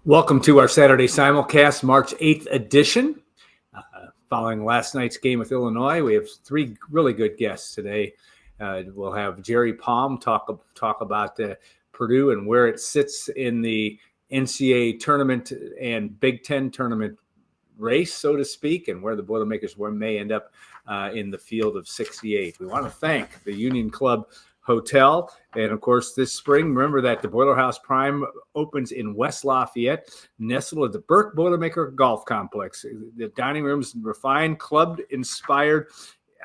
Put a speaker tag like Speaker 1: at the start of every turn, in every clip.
Speaker 1: Welcome to our Saturday Simulcast, March 8th edition. Following last night's game with Illinois, we have three really good guests today. We'll have Jerry Palm talk about Purdue and where it sits in the NCAA Tournament and Big Ten Tournament race, so to speak, and where the Boilermakers may end up in the field of 68. We want to thank the Union Club Hotel. And of course, this spring, remember that the Boiler House Prime opens in West Lafayette, nestled at the Birck Boilermaker Golf Complex. The dining room's refined, club-inspired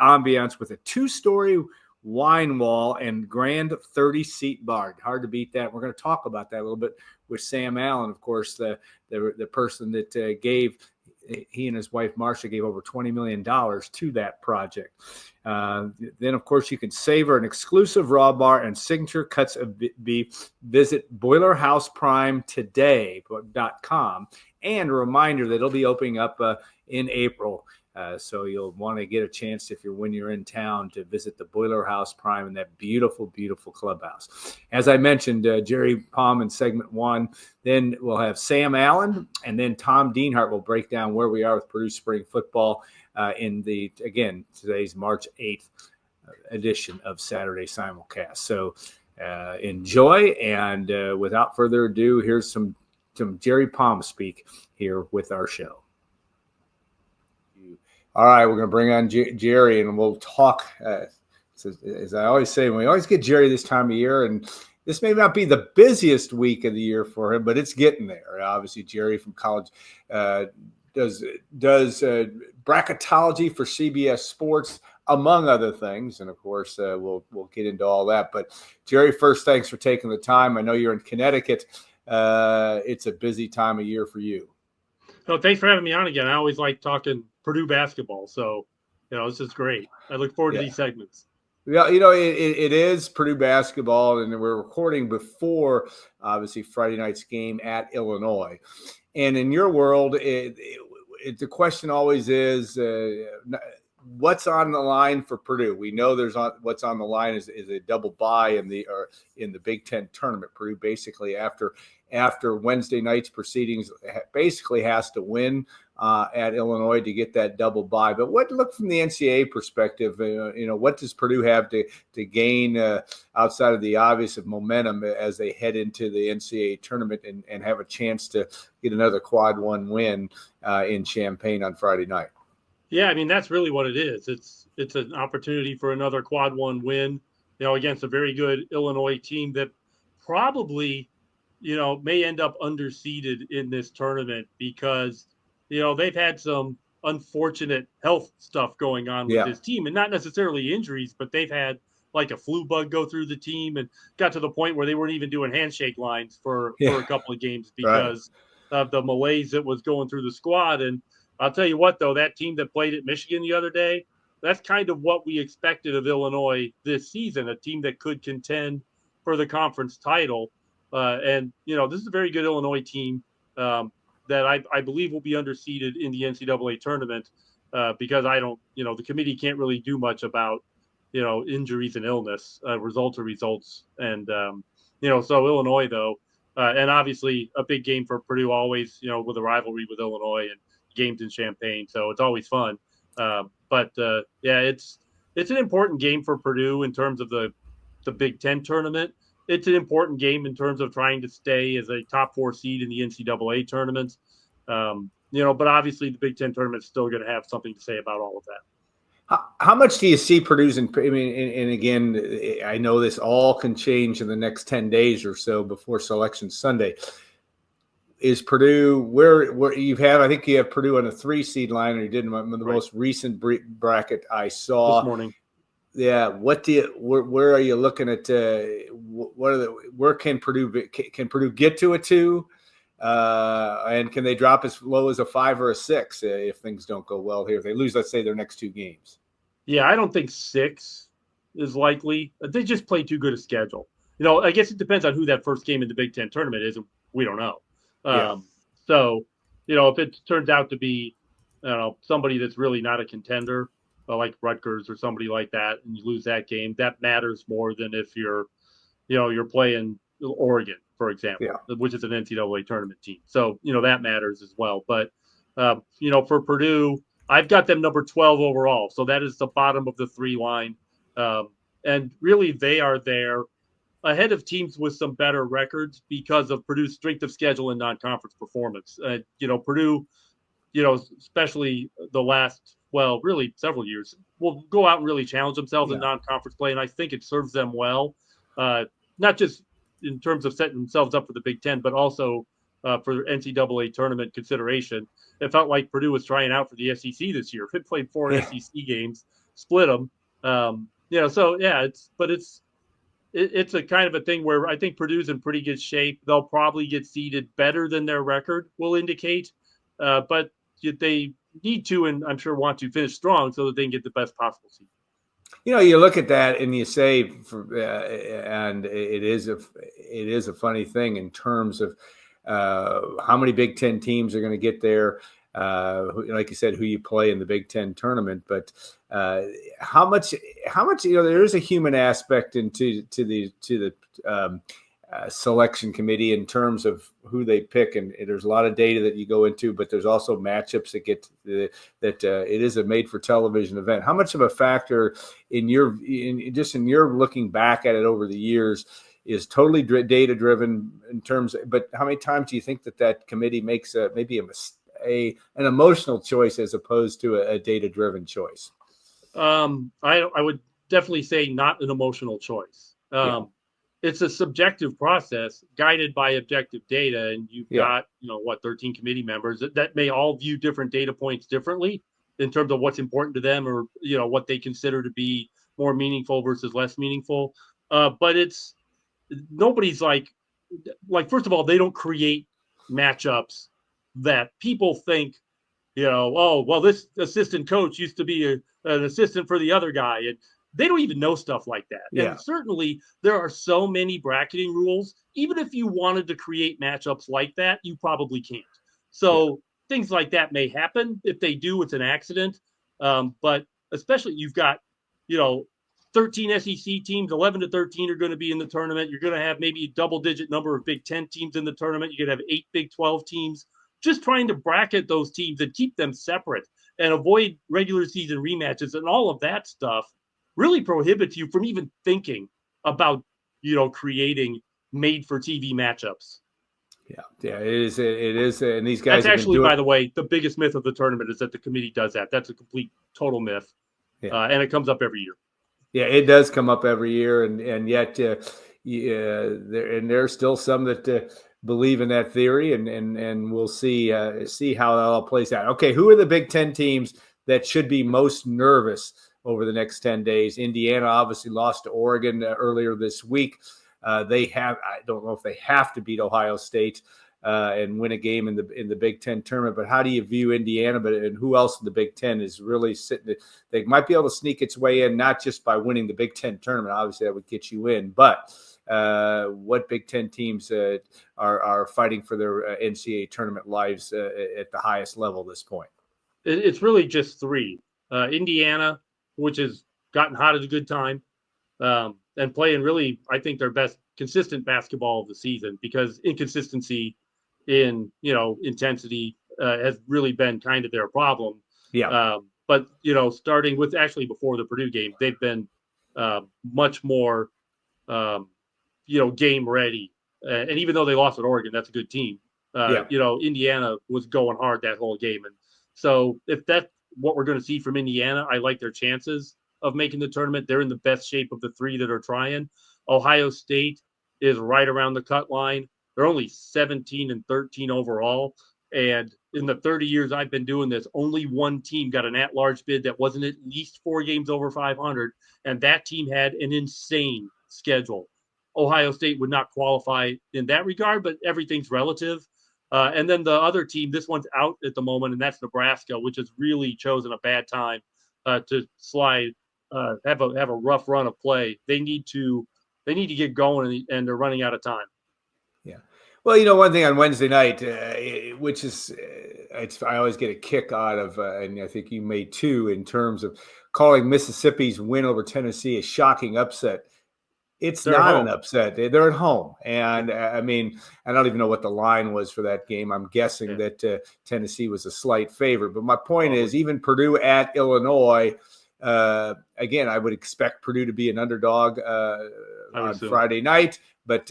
Speaker 1: ambiance with a two-story wine wall and grand 30-seat bar. Hard to beat that. We're going to talk about that a little bit with Sam Allen, of course, the person that he and his wife, Marcia, gave over $20 million to that project. Then, of course, you can savor an exclusive raw bar and signature cuts of beef. Visit BoilerhousePrimeToday.com. And a reminder that it'll be opening up in April. So you'll want to get a chance when you're in town to visit the Boiler House Prime in that beautiful, beautiful clubhouse. As I mentioned, Jerry Palm in segment one. Then we'll have Sam Allen, and then Tom Dienhart will break down where we are with Purdue spring football today's March 8th edition of Saturday Simulcast. So enjoy, and without further ado, here's some Jerry Palm speak here with our show. All right, we're going to bring on Jerry, and we'll talk. As I always say, we always get Jerry this time of year, and this may not be the busiest week of the year for him, but it's getting there. Obviously, Jerry from college does bracketology for CBS Sports, among other things, and of course, we'll get into all that. But Jerry, first, thanks for taking the time. I know you're in Connecticut. It's a busy time of year for you.
Speaker 2: No, thanks for having me on again. I always like talking Purdue basketball, so this is great. I look forward to these segments.
Speaker 1: Yeah, it is Purdue basketball, and we're recording before, obviously, Friday night's game at Illinois. And in your world, the question always is, what's on the line for Purdue? We know what's on the line is a double bye in the Big Ten tournament. Purdue basically after Wednesday night's proceedings basically has to win at Illinois to get that double bye. But look from the NCAA perspective, what does Purdue have to gain outside of the obvious of momentum as they head into the NCAA tournament and have a chance to get another quad one win in Champaign on Friday night?
Speaker 2: Yeah, I mean, that's really what it is. It's an opportunity for another quad one win, against a very good Illinois team that probably, may end up underseeded in this tournament because, they've had some unfortunate health stuff going on with this team, and not necessarily injuries, but they've had like a flu bug go through the team and got to the point where they weren't even doing handshake lines for a couple of games because of the malaise that was going through the squad. And I'll tell you what, though, that team that played at Michigan the other day, that's kind of what we expected of Illinois this season, a team that could contend for the conference title. And this is a very good Illinois team that I believe will be underseeded in the NCAA tournament because the committee can't really do much about, injuries and illness. Results are results. And, so Illinois, though, and obviously a big game for Purdue always, with a rivalry with Illinois and games in Champaign. So it's always fun. But it's an important game for Purdue in terms of the Big Ten tournament. It's an important game in terms of trying to stay as a top 4 seed in the NCAA tournament. But obviously the Big Ten tournament is still going to have something to say about all of that.
Speaker 1: How much do you see Purdue's and again, I know this all can change in the next 10 days or so before Selection Sunday. Is Purdue where you have? I think you have Purdue on a 3 seed line, or you did in the most recent bracket I saw
Speaker 2: this morning.
Speaker 1: Yeah, where are you looking at? Where can Purdue get to a 2? And can they drop as low as a 5 or a 6 if things don't go well here? If they lose, let's say, their next 2 games.
Speaker 2: Yeah, I don't think 6 is likely. They just play too good a schedule. I guess it depends on who that first game in the Big Ten tournament is. We don't know. So, if it turns out to be, somebody that's really not a contender, like Rutgers or somebody like that, and you lose that game, that matters more than if you're playing Oregon. for example,
Speaker 1: Yeah.
Speaker 2: which is an NCAA tournament team. So, that matters as well. But, for Purdue, I've got them number 12 overall. So that is the bottom of the 3 line. And really, they are there ahead of teams with some better records because of Purdue's strength of schedule and non-conference performance. Purdue, especially the last, really several years, will go out and really challenge themselves in non-conference play. And I think it serves them well, not just in terms of setting themselves up for the Big Ten, but also for NCAA tournament consideration. It felt like Purdue was trying out for the SEC this year. It played 4 SEC games, split them. It's a kind of a thing where I think Purdue's in pretty good shape. They'll probably get seeded better than their record will indicate, but they need to, and I'm sure want to, finish strong so that they can get the best possible seed.
Speaker 1: You look at that and you say, and it is a funny thing in terms of how many Big Ten teams are going to get there. Like you said, who you play in the Big Ten tournament, but how much there is a human aspect into the selection committee in terms of who they pick, and there's a lot of data that you go into, but there's also matchups that get that it is a made for television event. How much of a factor in your looking back at it over the years is totally data driven in terms of, but how many times do you think that committee makes maybe an emotional choice as opposed to a data-driven choice?
Speaker 2: I would definitely say not an emotional choice. It's a subjective process guided by objective data, and you've got 13 committee members that may all view different data points differently in terms of what's important to them, or what they consider to be more meaningful versus less meaningful. But nobody's like first of all, they don't create matchups that people think, this assistant coach used to be an assistant for the other guy. And they don't even know stuff like that.
Speaker 1: Yeah.
Speaker 2: And certainly there are so many bracketing rules. Even if you wanted to create matchups like that, you probably can't. So things like that may happen. If they do, it's an accident. But especially you've got, 13 SEC teams, 11 to 13 are going to be in the tournament. You're going to have maybe a double-digit number of Big Ten teams in the tournament. You're going to have 8 Big 12 teams. Just trying to bracket those teams and keep them separate and avoid regular season rematches and all of that stuff really prohibits you from even thinking about, creating made-for-TV matchups.
Speaker 1: Yeah, it is, and these guys.
Speaker 2: That's actually, by the way, the biggest myth of the tournament is that the committee does that. That's a complete, total myth, and it comes up every year.
Speaker 1: Yeah, it does come up every year, and yet there are still some that believe in that theory, and we'll see how that all plays out. Okay, who are the Big Ten teams that should be most nervous over the next 10 days? Indiana obviously lost to Oregon earlier this week. I don't know if they have to beat Ohio State and win a game in the Big Ten tournament, but how do you view Indiana? And who else in the Big Ten is really sitting? They might be able to sneak its way in, not just by winning the Big Ten tournament. Obviously, that would get you in, but what Big Ten teams are fighting for their NCAA tournament lives at the highest level at this point?
Speaker 2: It's really just 3. Indiana, which has gotten hot at a good time, and playing really, I think, their best consistent basketball of the season, because inconsistency in, intensity has really been kind of their problem.
Speaker 1: Yeah.
Speaker 2: But, starting with actually before the Purdue game, they've been much more, game ready. And even though they lost at Oregon, that's a good team. Indiana was going hard that whole game. And so if that's what we're going to see from Indiana, I like their chances of making the tournament. They're in the best shape of the 3 that are trying. Ohio State is right around the cut line. They're only 17 and 13 overall. And in the 30 years I've been doing this, only one team got an at-large bid that wasn't at least 4 games over 500. And that team had an insane schedule. Ohio State would not qualify in that regard, but everything's relative. And then the other team, this one's out at the moment, and that's Nebraska, which has really chosen a bad time to slide, have a rough run of play. They need to get going, and they're running out of time.
Speaker 1: Yeah. Well, one thing on Wednesday night, which is I always get a kick out of, and I think you may too, in terms of calling Mississippi's win over Tennessee a shocking upset. It's
Speaker 2: They're
Speaker 1: not
Speaker 2: home.
Speaker 1: an upset. They're at home. And I mean, I don't even know what the line was for that game. I'm guessing that Tennessee was a slight favorite. But my point is, even Purdue at Illinois, again, I would expect Purdue to be an underdog on Friday night. But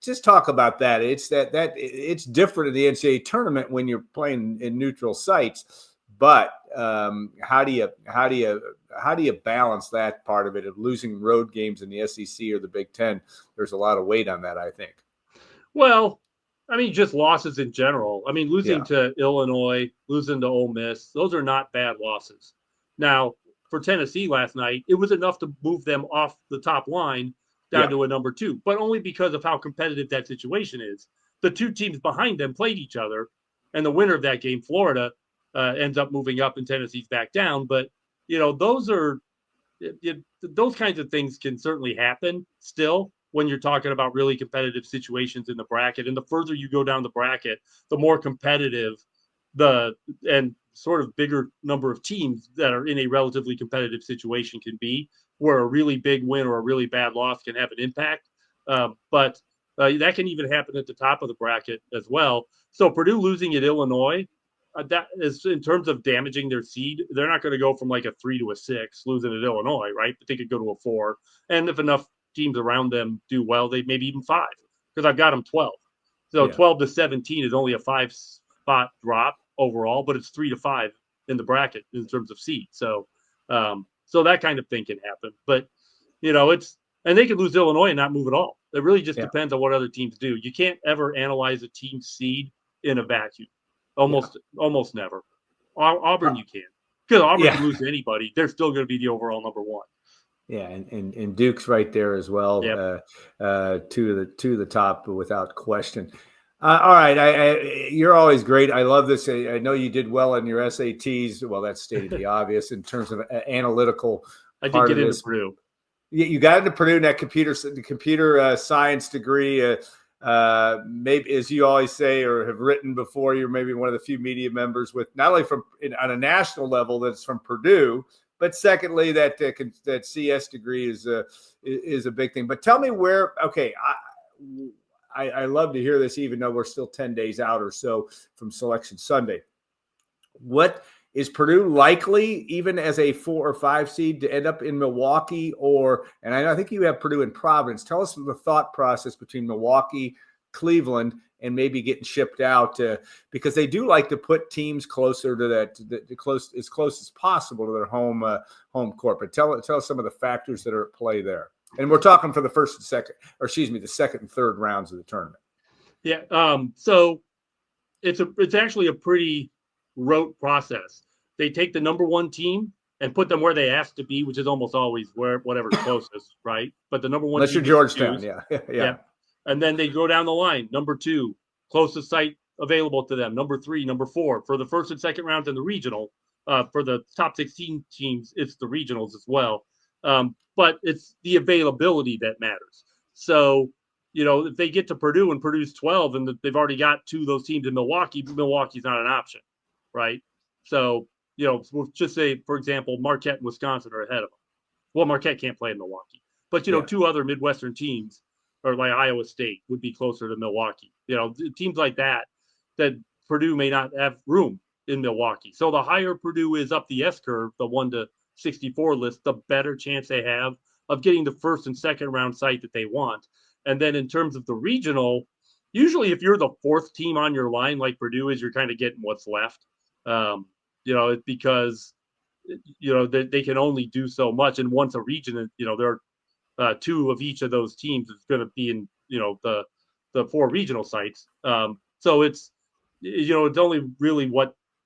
Speaker 1: just talk about that. It's it's different in the NCAA tournament when you're playing in neutral sites. But how do you balance that part of it of losing road games in the SEC or the Big Ten? There's a lot of weight on that, I think.
Speaker 2: Well, I mean, just losses in general. I mean, losing to Illinois, losing to Ole Miss, those are not bad losses. Now, for Tennessee last night, it was enough to move them off the top line down to a number 2, but only because of how competitive that situation is. The two teams behind them played each other, and the winner of that game, Florida, ends up moving up and Tennessee's back down. But, those kinds of things can certainly happen still when you're talking about really competitive situations in the bracket. And the further you go down the bracket, the more competitive and sort of bigger number of teams that are in a relatively competitive situation can be, where a really big win or a really bad loss can have an impact. But that can even happen at the top of the bracket as well. So Purdue losing at Illinois, that is, in terms of damaging their seed, they're not going to go from like a 3 to a 6 losing at Illinois, right? But they could go to a 4. And if enough teams around them do well, they maybe even 5, because I've got them 12. So 12 to 17 is only a 5-spot drop overall, but it's 3 to 5 in the bracket in terms of seed. So that kind of thing can happen. But, and they could lose Illinois and not move at all. It really just depends on what other teams do. You can't ever analyze a team's seed in a vacuum. Almost never. Auburn, you can. Because Auburn can lose to anybody. They're still going to be the overall number 1.
Speaker 1: Yeah, and Duke's right there as well. To the top without question. All right, you're always great. I love this. I know you did well in your SATs. Well, that's stating the obvious in terms of analytical.
Speaker 2: I did get into Purdue.
Speaker 1: You got into Purdue in that computer science degree. Maybe, as you always say or have written before, you're maybe one of the few media members with not only on a national level that's from Purdue, but secondly that CS degree is a big thing. But tell me where. Okay, I love to hear this, even though we're still 10 days out or so from Selection Sunday. What is Purdue likely, even as a 4 or 5 seed, to end up in Milwaukee? And I think you have Purdue in Providence. Tell us the thought process between Milwaukee, Cleveland, and maybe getting shipped out, because they do like to put teams closer to as close as possible to their home court. But tell us some of the factors that are at play there. And we're talking for the second and third rounds of the tournament.
Speaker 2: Yeah. So it's actually a pretty rote process. They take the number 1 team and put them where they ask to be, which is almost always whatever's closest, right? But the number 1
Speaker 1: unless
Speaker 2: team
Speaker 1: you're Georgetown, yeah.
Speaker 2: And then they go down the line. Number 2, closest site available to them. Number 3, number 4 for the first and second rounds in the regional. For the top 16 teams, it's the regionals as well. But it's the availability that matters. So, if they get to Purdue and Purdue's 12 and they've already got 2 of those teams in Milwaukee's not an option, right? So, we'll just say, for example, Marquette and Wisconsin are ahead of them. Well, Marquette can't play in Milwaukee. But, 2 other Midwestern teams, or like Iowa State, would be closer to Milwaukee. Teams like that Purdue may not have room in Milwaukee. So the higher Purdue is up the S-curve, the 1 to 64 list, the better chance they have of getting the first and second round site that they want. And then in terms of the regional, usually if you're the 4th team on your line like Purdue is, you're kind of getting what's left. Because they can only do so much. And once a region, there are 2 of each of those teams is going to be in the 4 regional sites. So it's it's only really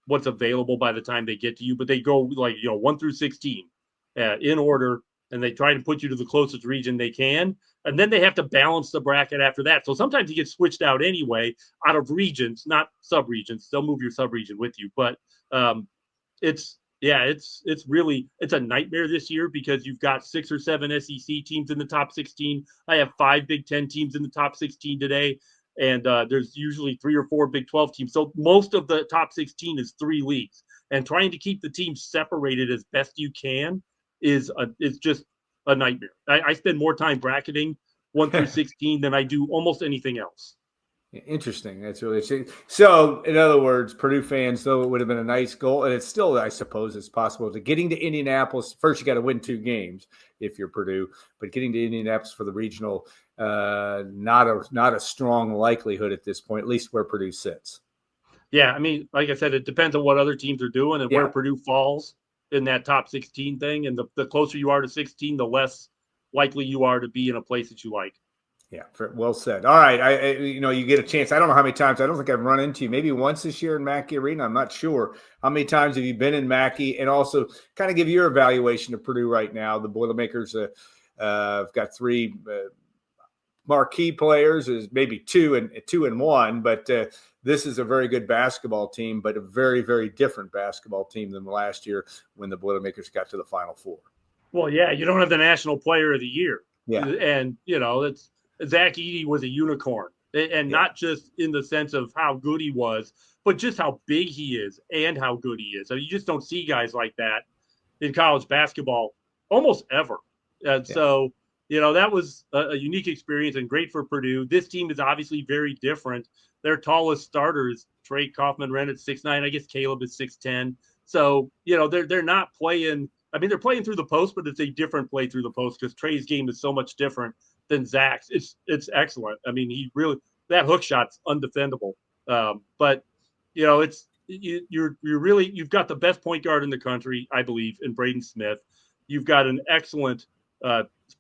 Speaker 2: what's available by the time they get to you. But they go 1 through 16 in order, and they try to put you to the closest region they can. And then they have to balance the bracket after that. So sometimes you get switched out anyway, out of regions, not sub-regions. They'll move your sub-region with you. But it's a nightmare this year because you've got 6 or 7 SEC teams in the top 16. I have 5 Big 10 teams in the top 16 today. And there's usually 3 or 4 Big 12 teams. So most of the top 16 is 3 leagues. And trying to keep the teams separated as best you can is just a nightmare. I spend more time bracketing 1 through 16 than I do almost anything else.
Speaker 1: Interesting. That's really interesting. So, in other words, Purdue fans, though it would have been a nice goal, and it's still, I suppose, it's possible to getting to Indianapolis. First, you got to win 2 games if you're Purdue, but getting to Indianapolis for the regional, not a strong likelihood at this point, at least where Purdue sits.
Speaker 2: Yeah, I mean, like I said, it depends on what other teams are doing and where Purdue falls in that top 16 thing. And the closer you are to 16, the less likely you are to be in a place that you like.
Speaker 1: Yeah, well said. All right, you get a chance. I don't know how many times. I don't think I've run into you. Maybe once this year in Mackey Arena. I'm not sure. How many times have you been in Mackey? And also, kind of give your evaluation of Purdue right now. The Boilermakers have got 3 marquee players, is maybe 2 and 1, but this is a very good basketball team, but a very, very different basketball team than last year when the Boilermakers got to the Final Four.
Speaker 2: Well, yeah, you don't have the National Player of the Year.
Speaker 1: Yeah,
Speaker 2: and it's Zach Edey was a unicorn, and not just in the sense of how good he was, but just how big he is and how good he is. So you just don't see guys like that in college basketball almost ever. And so, that was a unique experience and great for Purdue. This team is obviously very different. Their tallest starter is Trey Kaufman-Renn at 6'9". I guess Caleb is 6'10". So, they're not playing. I mean, they're playing through the post, but it's a different play through the post because Trey's game is so much different than Zach's. It's excellent. I mean, that hook shot's undefendable. But you've got the best point guard in the country, I believe, in Braden Smith. You've got an excellent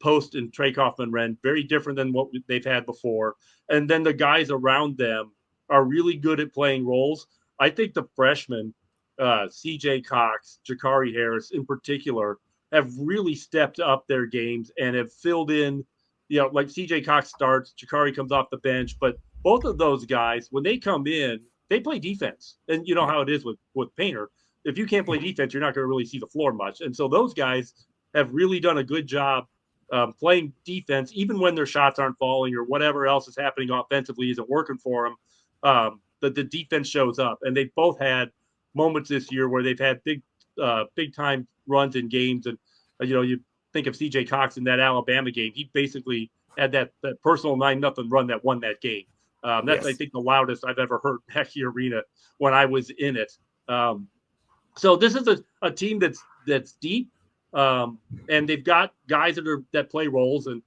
Speaker 2: post in Trey Kaufman-Renn, very different than what they've had before. And then the guys around them are really good at playing roles. I think the freshmen, CJ Cox, Jakari Harris in particular, have really stepped up their games and have filled in, like CJ Cox starts, Jakari comes off the bench, but both of those guys, when they come in, they play defense. And you know how it is with Painter. If you can't play defense, you're not going to really see the floor much. And so those guys have really done a good job playing defense, even when their shots aren't falling or whatever else is happening offensively isn't working for them. The defense shows up, and they've both had moments this year where they've had big time runs in games. And, you think of CJ Cox in that Alabama game. He basically had that personal 9-0 run that won that game. That's, I think, the loudest I've ever heard Mackey Arena when I was in it. So this is a team that's deep, and they've got guys that play roles. And,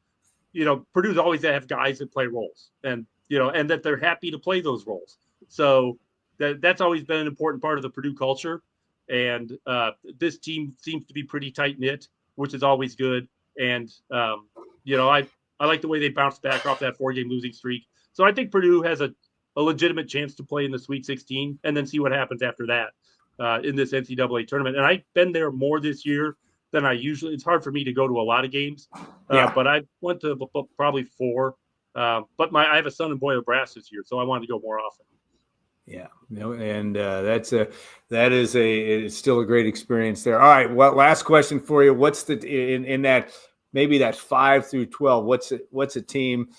Speaker 2: Purdue's always have guys that play roles, and, and that they're happy to play those roles. So that's always been an important part of the Purdue culture. And this team seems to be pretty tight knit, which is always good. And, I like the way they bounced back off that 4-game losing streak. So I think Purdue has a legitimate chance to play in the Sweet 16 and then see what happens after that in this NCAA tournament. And I've been there more this year than I usually. It's hard for me to go to a lot of games, but I went to probably 4. But I have a son in Boiler Brass this year, so I wanted to go more often.
Speaker 1: Yeah, and it's still a great experience there. All right, well, last question for you. What's in that, maybe that 5 through 12? What's a team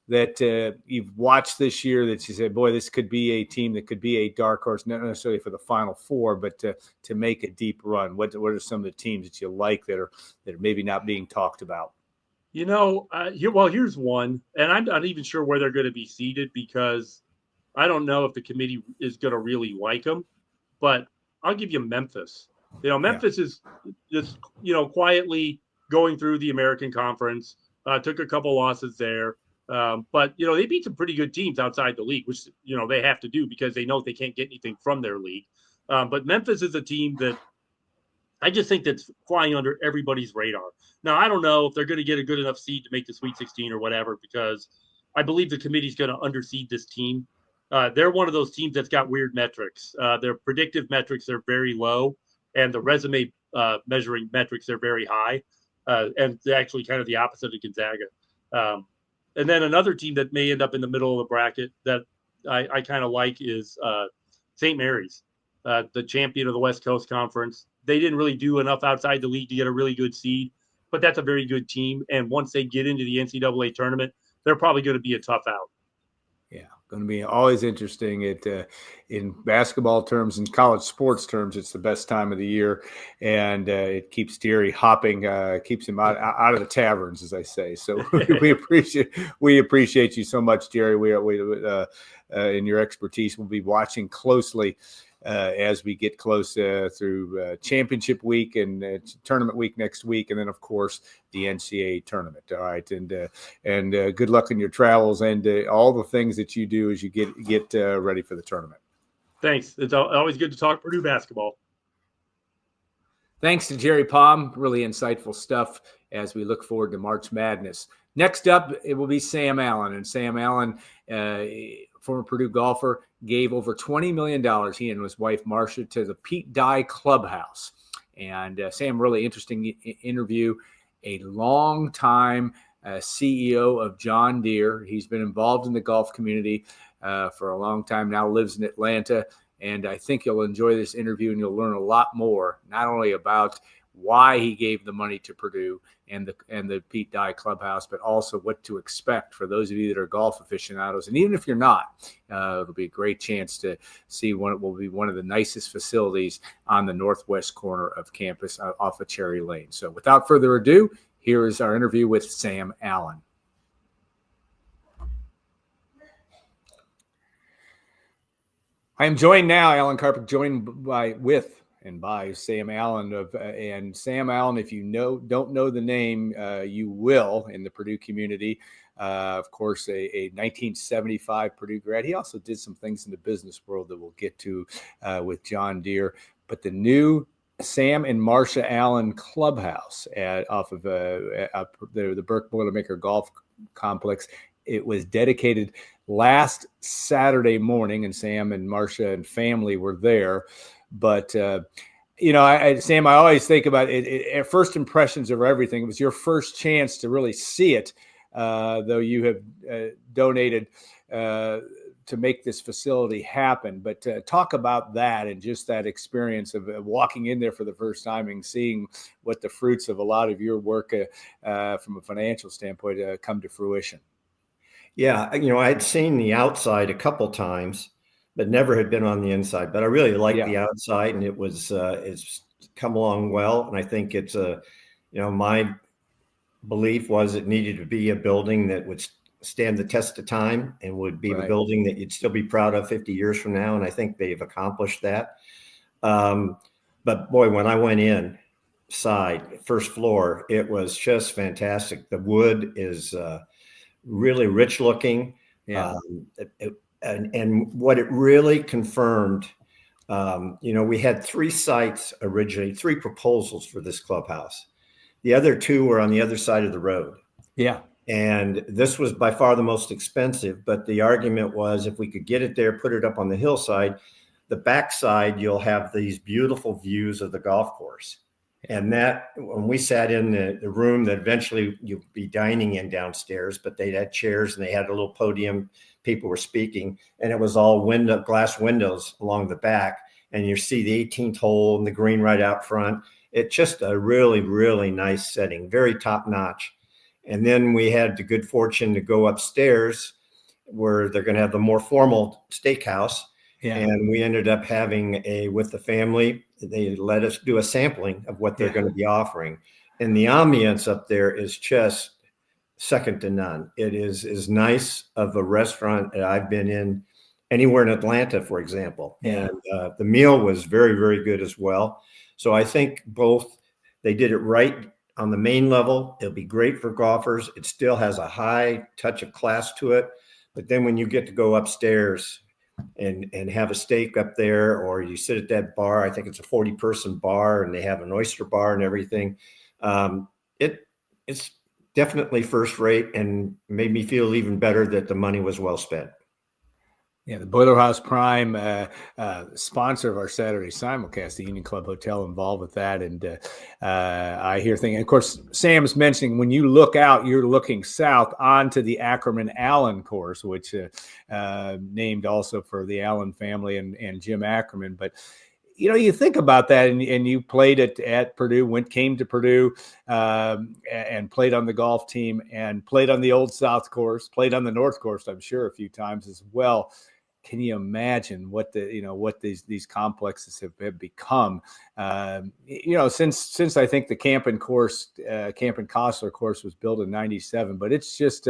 Speaker 1: that you've watched this year that you say, boy, this could be a team that could be a dark horse, not necessarily for the Final Four, but to make a deep run? What are some of the teams that you like that are maybe not being talked about?
Speaker 2: Here's one, and I'm not even sure where they're going to be seated because I don't know if the committee is going to really like them, but I'll give you Memphis. Memphis is just, quietly going through the American Conference, took a couple losses there. But, they beat some pretty good teams outside the league, which, they have to do because they know they can't get anything from their league. But Memphis is a team that I just think that's flying under everybody's radar. Now, I don't know if they're going to get a good enough seed to make the Sweet 16 or whatever, because I believe the committee's going to underseed this team. They're one of those teams that's got weird metrics. Their predictive metrics are very low, and the resume measuring metrics are very high. And they're actually kind of the opposite of Gonzaga. And then another team that may end up in the middle of the bracket that I kind of like is St. Mary's, the champion of the West Coast Conference. They didn't really do enough outside the league to get a really good seed, but that's a very good team. And once they get into the NCAA tournament, they're probably going to be a tough out.
Speaker 1: Yeah. Going to be always interesting. In basketball terms and college sports terms, it's the best time of the year, and it keeps Jerry hopping, keeps him out of the taverns, as I say. So we appreciate you so much, Jerry. We in your expertise, we'll be watching closely as we get close through championship week and tournament week next week, and then of course the NCAA tournament. All right, and good luck in your travels and all the things that you do as you get ready for the tournament.
Speaker 2: Thanks. It's always good to talk Purdue basketball.
Speaker 1: Thanks to Jerry Palm. Really insightful stuff as we look forward to March Madness. Next up, it will be Sam Allen, and Sam Allen, former Purdue golfer, gave over $20 million, he and his wife Marcia, to the Pete Dye Clubhouse. And Sam, really interesting interview. A long time CEO of John Deere. He's been involved in the golf community for a long time now, lives in Atlanta. And I think you'll enjoy this interview and you'll learn a lot more, not only about why he gave the money to Purdue and the Pete Dye Clubhouse, but also what to expect for those of you that are golf aficionados. And even if you're not, it'll be a great chance to see what will be one of the nicest facilities on the northwest corner of campus off of Cherry Lane. So without further ado, here is our interview with Sam Allen. I am joined now, Alan Karpick, joined by Sam Allen and Sam Allen. If you don't know the name, you will in the Purdue community. Of course, a 1975 Purdue grad. He also did some things in the business world that we'll get to with John Deere. But the new Sam and Marcia Allen Clubhouse off of the Birck Boilermaker Golf Complex. It was dedicated last Saturday morning, and Sam and Marcia and family were there. But, Sam, I always think about it. First impressions of everything. It was your first chance to really see it, though you have donated to make this facility happen. But talk about that and just that experience of walking in there for the first time and seeing what the fruits of a lot of your work from a financial standpoint come to fruition.
Speaker 3: Yeah, I had seen the outside a couple times, but never had been on the inside. But I really liked the outside, and it's come along well. And I think it's my belief was it needed to be a building that would stand the test of time and would be a building that you'd still be proud of 50 years from now. And I think they've accomplished that. But boy, when I went inside, first floor, it was just fantastic. The wood is really rich looking. Yeah. And what it really confirmed, we had 3 sites originally, 3 proposals for this clubhouse. The other 2 were on the other side of the road. Yeah. And this was by far the most expensive, but the argument was if we could get it there, put it up on the hillside, the backside, you'll have these beautiful views of the golf course. And that, when we sat in the room that eventually you'd be dining in downstairs, but they had chairs and they had a little podium, people were speaking, and it was all glass windows along the back. And you see the 18th hole and the green right out front. It's just a really, really nice setting, very top notch. And then we had the good fortune to go upstairs where they're going to have the more formal steakhouse. Yeah. And we ended up having with the family, they let us do a sampling of what they're going to be offering. And the ambience up there is just second to none. It is as nice of a restaurant that I've been in anywhere in Atlanta, for example. Yeah. And the meal was very, very good as well. So I think they did it right on the main level. It'll be great for golfers. It still has a high touch of class to it. But then when you get to go upstairs and have a steak up there, or you sit at that bar, I think it's a 40-person bar, and they have an oyster bar and everything. It's definitely first rate, and made me feel even better that the money was well spent.
Speaker 1: Yeah, the Boiler House Prime, sponsor of our Saturday Simulcast, the Union Club Hotel, involved with that. And I hear things. And of course, Sam's mentioning when you look out, you're looking south onto the Ackerman-Allen course, which named also for the Allen family and Jim Ackerman. But you think about that, and you played at Purdue, came to Purdue, and played on the golf team, and played on the Old South course, played on the North course, I'm sure, a few times as well. Can you imagine what these complexes have become? Since I think the Camp and Costler course was built in '97, but it's just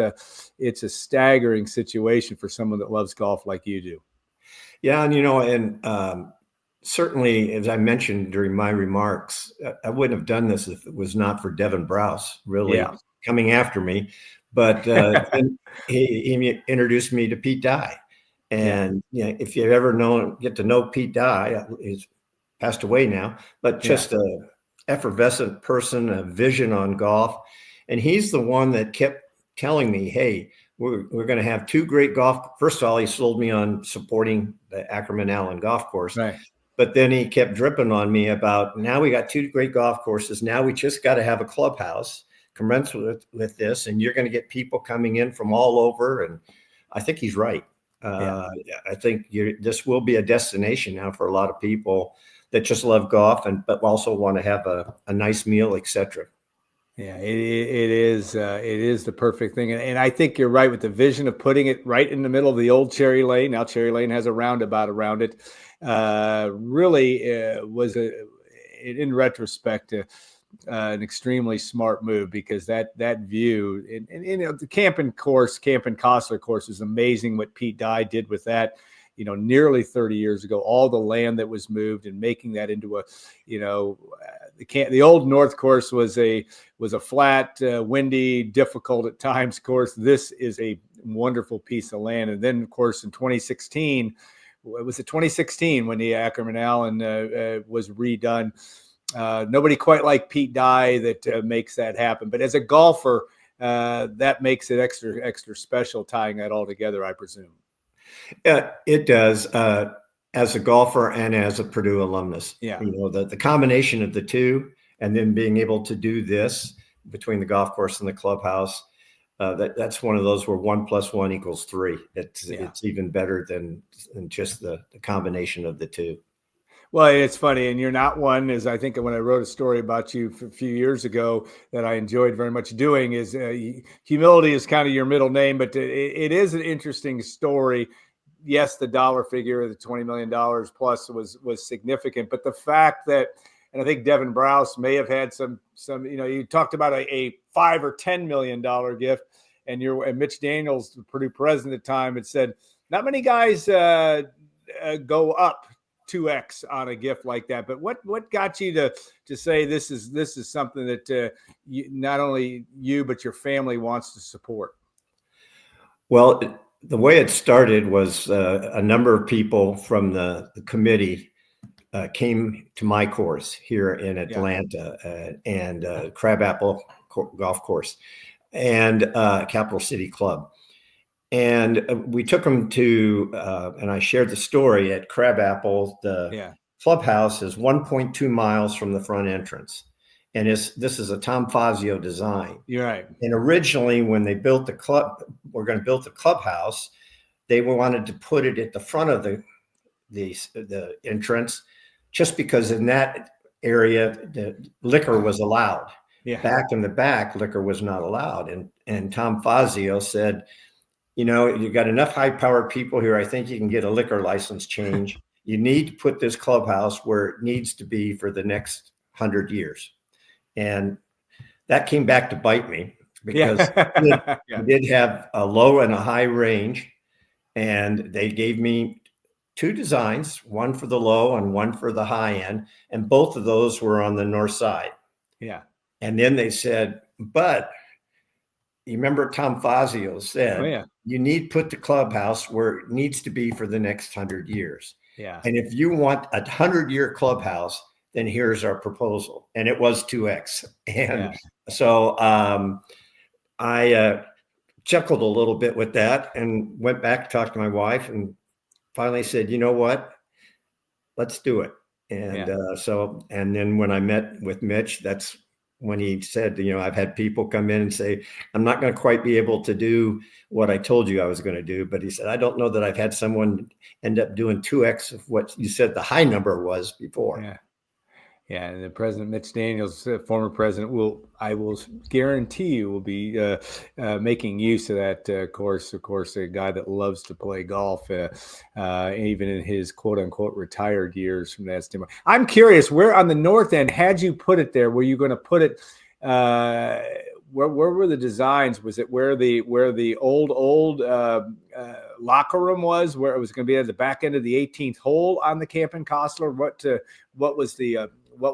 Speaker 1: it's a staggering situation for someone that loves golf like you do.
Speaker 3: Yeah, and certainly, as I mentioned during my remarks, I wouldn't have done this if it was not for Devin Browse really coming after me. But he introduced me to Pete Dye. And if you've ever get to know Pete Dye, he's passed away now, but just a effervescent person, a vision on golf. And he's the one that kept telling me, hey, we're going to have two great golf. First of all, he sold me on supporting the Ackerman Allen golf course.
Speaker 1: Right.
Speaker 3: But then he kept dripping on me about, now we got two great golf courses. Now we just got to have a clubhouse commensurate with this. And you're going to get people coming in from all over. And I think he's right. I think this will be a destination now for a lot of people that just love golf but also want to have a nice meal, etc.
Speaker 1: Yeah, it is the perfect thing, and I think you're right with the vision of putting it right in the middle of the old Cherry Lane. Now Cherry Lane has a roundabout around it. Really was in retrospect an extremely smart move, because that view and the Camp and Costler course is amazing. What Pete Dye did with that, nearly 30 years ago, all the land that was moved and making that into the old North course was a flat, windy, difficult at times course. This is a wonderful piece of land. And then, of course, in 2016, when the Ackerman Allen was redone. Nobody quite like Pete Dye that makes that happen. But as a golfer, that makes it extra special, tying that all together, I presume.
Speaker 3: It does. As a golfer and as a Purdue alumnus, the combination of the two, and then being able to do this between the golf course and the clubhouse, that's one of those where 1 + 1 = 3. It's even better than just the combination of the two.
Speaker 1: Well, it's funny, and you're not one, as I think when I wrote a story about you a few years ago that I enjoyed very much doing, is humility is kind of your middle name, but it is an interesting story. Yes, the dollar figure, the $20 million plus was significant, but the fact that, and I think Devin Browse may have had some, you talked about a $5 or $10 million gift, and Mitch Daniels, the Purdue president at the time, had said, not many guys go up 2x on a gift like that. But what got you to say this is something that not only you but your family wants to support?
Speaker 3: Well, the way it started was a number of people from the committee came to my course here in Atlanta and Crabapple Golf Course and Capital City Club. And we took them to, and I shared the story at Crabapple. The clubhouse is 1.2 miles from the front entrance. And this is a Tom Fazio design.
Speaker 1: You're right.
Speaker 3: And originally, when they built we're going to build the clubhouse, they wanted to put it at the front of the entrance, just because in that area, the liquor was allowed. Yeah. Back in the back, liquor was not allowed. And Tom Fazio said, you've got enough high-powered people here. I think you can get a liquor license change. You need to put this clubhouse where it needs to be for the next 100 years. And that came back to bite me, because we did have a low and a high range. And they gave me two designs, one for the low and one for the high end. And both of those were on the north side.
Speaker 1: Yeah. And
Speaker 3: then they said, but you remember Tom Fazio said, you need to put the clubhouse where it needs to be for the next 100 years.
Speaker 1: Yeah.
Speaker 3: And if you want a 100-year clubhouse, then here's our proposal. And it was 2x. And so I chuckled a little bit with that and went back to talk to my wife and finally said, you know what, let's do it. And and then when I met with Mitch, that's when he said, I've had people come in and say, I'm not going to quite be able to do what I told you I was going to do. But he said, I don't know that I've had someone end up doing 2x of what you said the high number was before.
Speaker 1: Yeah. Yeah, and the President Mitch Daniels, former president, I will guarantee you will be making use of that course. Of course, a guy that loves to play golf, even in his quote unquote retired years from that standpoint. I'm curious, where on the north end had you put it there? Were you going to put it? Where were the designs? Was it where the old locker room was, where it was going to be at the back end of the 18th hole on the Camp and Costler? What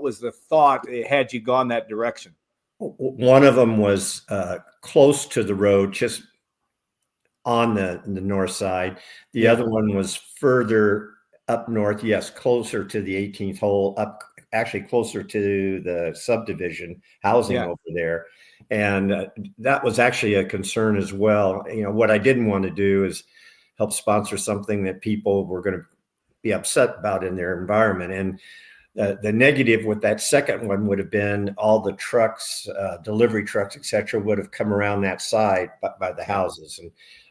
Speaker 1: was the thought had you gone that direction?
Speaker 3: One of them was close to the road, just on the north side. The other one was further up north, yes, closer to the 18th hole, actually closer to the subdivision housing over there. And that was actually a concern as well. What I didn't want to do is help sponsor something that people were going to be upset about in their environment. And the negative with that second one would have been all the trucks, delivery trucks, et cetera, would have come around that side by the houses.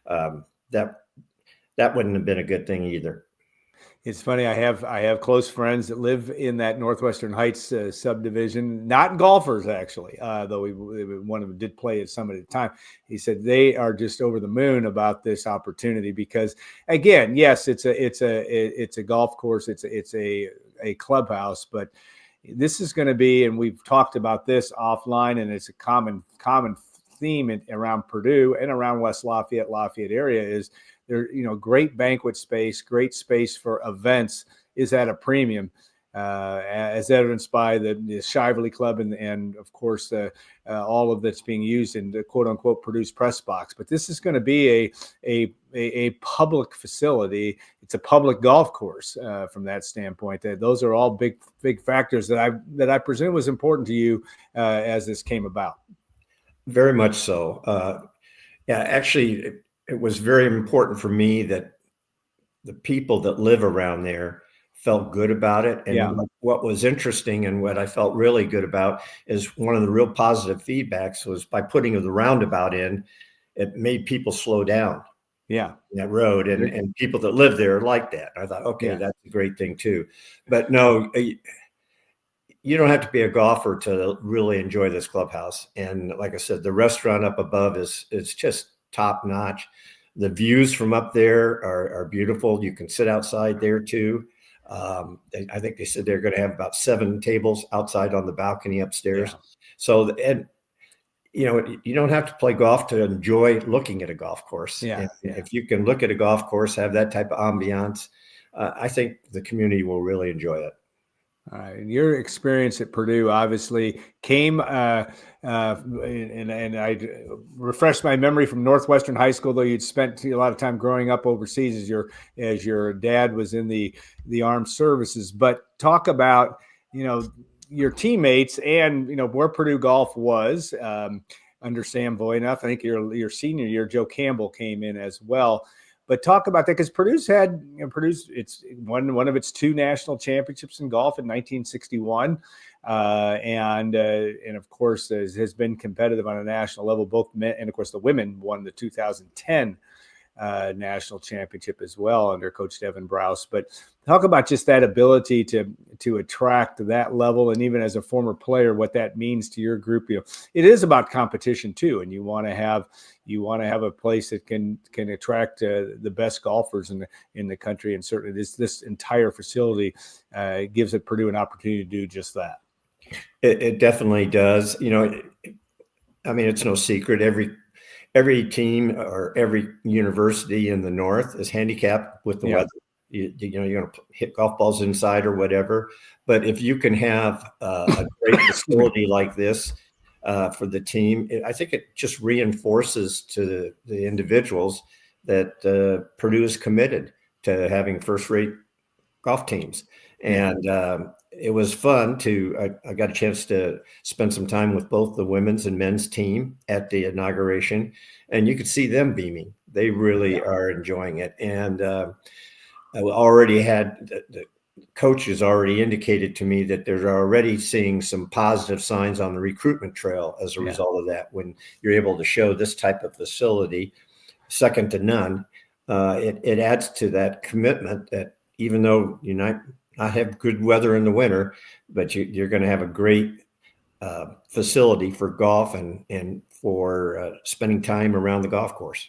Speaker 3: And that wouldn't have been a good thing either.
Speaker 1: It's funny. I have close friends that live in that Northwestern Heights subdivision, not golfers actually, though one of them did play at Summit at the time. He said they are just over the moon about this opportunity because, again, yes, it's a golf course, it's a clubhouse, but this is going to be, and we've talked about this offline, and it's a common theme around Purdue and around West Lafayette area is there, great banquet space, great space for events is at a premium, as evidenced by the Shively Club and of course all of that's being used in the quote unquote Purdue's press box. But this is going to be a public facility. It's a public golf course from that standpoint. Those are all big factors that I presume was important to you as this came about.
Speaker 3: Very much so. Actually, it was very important for me that the people that live around there felt good about it. And what was interesting and what I felt really good about is one of the real positive feedbacks was by putting the roundabout in, it made people slow down. That road and people that live there like that. I thought, okay, that's a great thing too. But no, you don't have to be a golfer to really enjoy this clubhouse. And like I said, the restaurant up above is just top notch. The views from up there are beautiful. You can sit outside there too. I think they said they're going to have about 7 tables outside on the balcony upstairs. So, and you don't have to play golf to enjoy looking at a golf course. If you can look at a golf course, have that type of ambiance, I think the community will really enjoy it.
Speaker 1: All right. Your experience at Purdue obviously came, and I refreshed my memory from Northwestern High School, though you'd spent a lot of time growing up overseas as your dad was in the armed services. But talk about, your teammates and, where Purdue golf was under Sam Voynoff. I think your senior year, Joe Campbell came in as well. But talk about that because Purdue's it's one of its 2 national championships in golf in 1961, and of course has been competitive on a national level. Both men and of course the women won the 2010 national championship as well under Coach Devin Browse. But talk about just that ability to attract that level, and even as a former player, what that means to your group. It is about competition too, and you want to have a place that can attract the best golfers in the country. And certainly this entire facility gives it Purdue an opportunity to do just that.
Speaker 3: It definitely does. I mean, it's no secret. Every team or every university in the North is handicapped with the weather. You're going to hit golf balls inside or whatever. But if you can have a great facility like this for the team, I think it just reinforces to the individuals that Purdue is committed to having first-rate golf teams. And it was fun I got a chance to spend some time with both the women's and men's team at the inauguration, and you could see them beaming. They really are enjoying it. And I already had coaches already indicated to me that they're already seeing some positive signs on the recruitment trail as a result of that. When you're able to show this type of facility, second to none, it adds to that commitment that even though you not have good weather in the winter, but you're going to have a great facility for golf and for spending time around the golf course.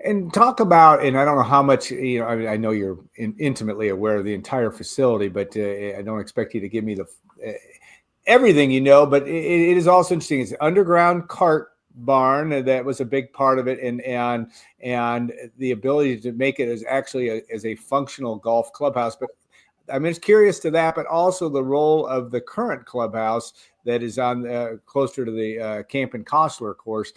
Speaker 1: And talk about, and I don't know how much, I know you're intimately aware of the entire facility, but I don't expect you to give me everything, but it is also interesting. It's an underground cart barn that was a big part of it, and the ability to make it as a functional golf clubhouse. But I'm just curious to that, but also the role of the current clubhouse that is on closer to the Camp and Costler course.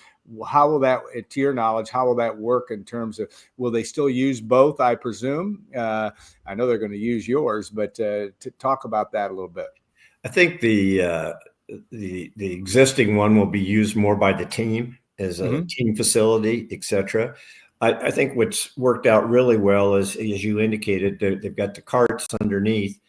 Speaker 1: How will that, to your knowledge, how will that work in terms of, will they still use both, I presume? I know they're going to use yours, but to talk about that a little bit.
Speaker 3: I think the existing one will be used more by the team as a team facility, et cetera. I think what's worked out really well is, as you indicated, they've got the carts underneath,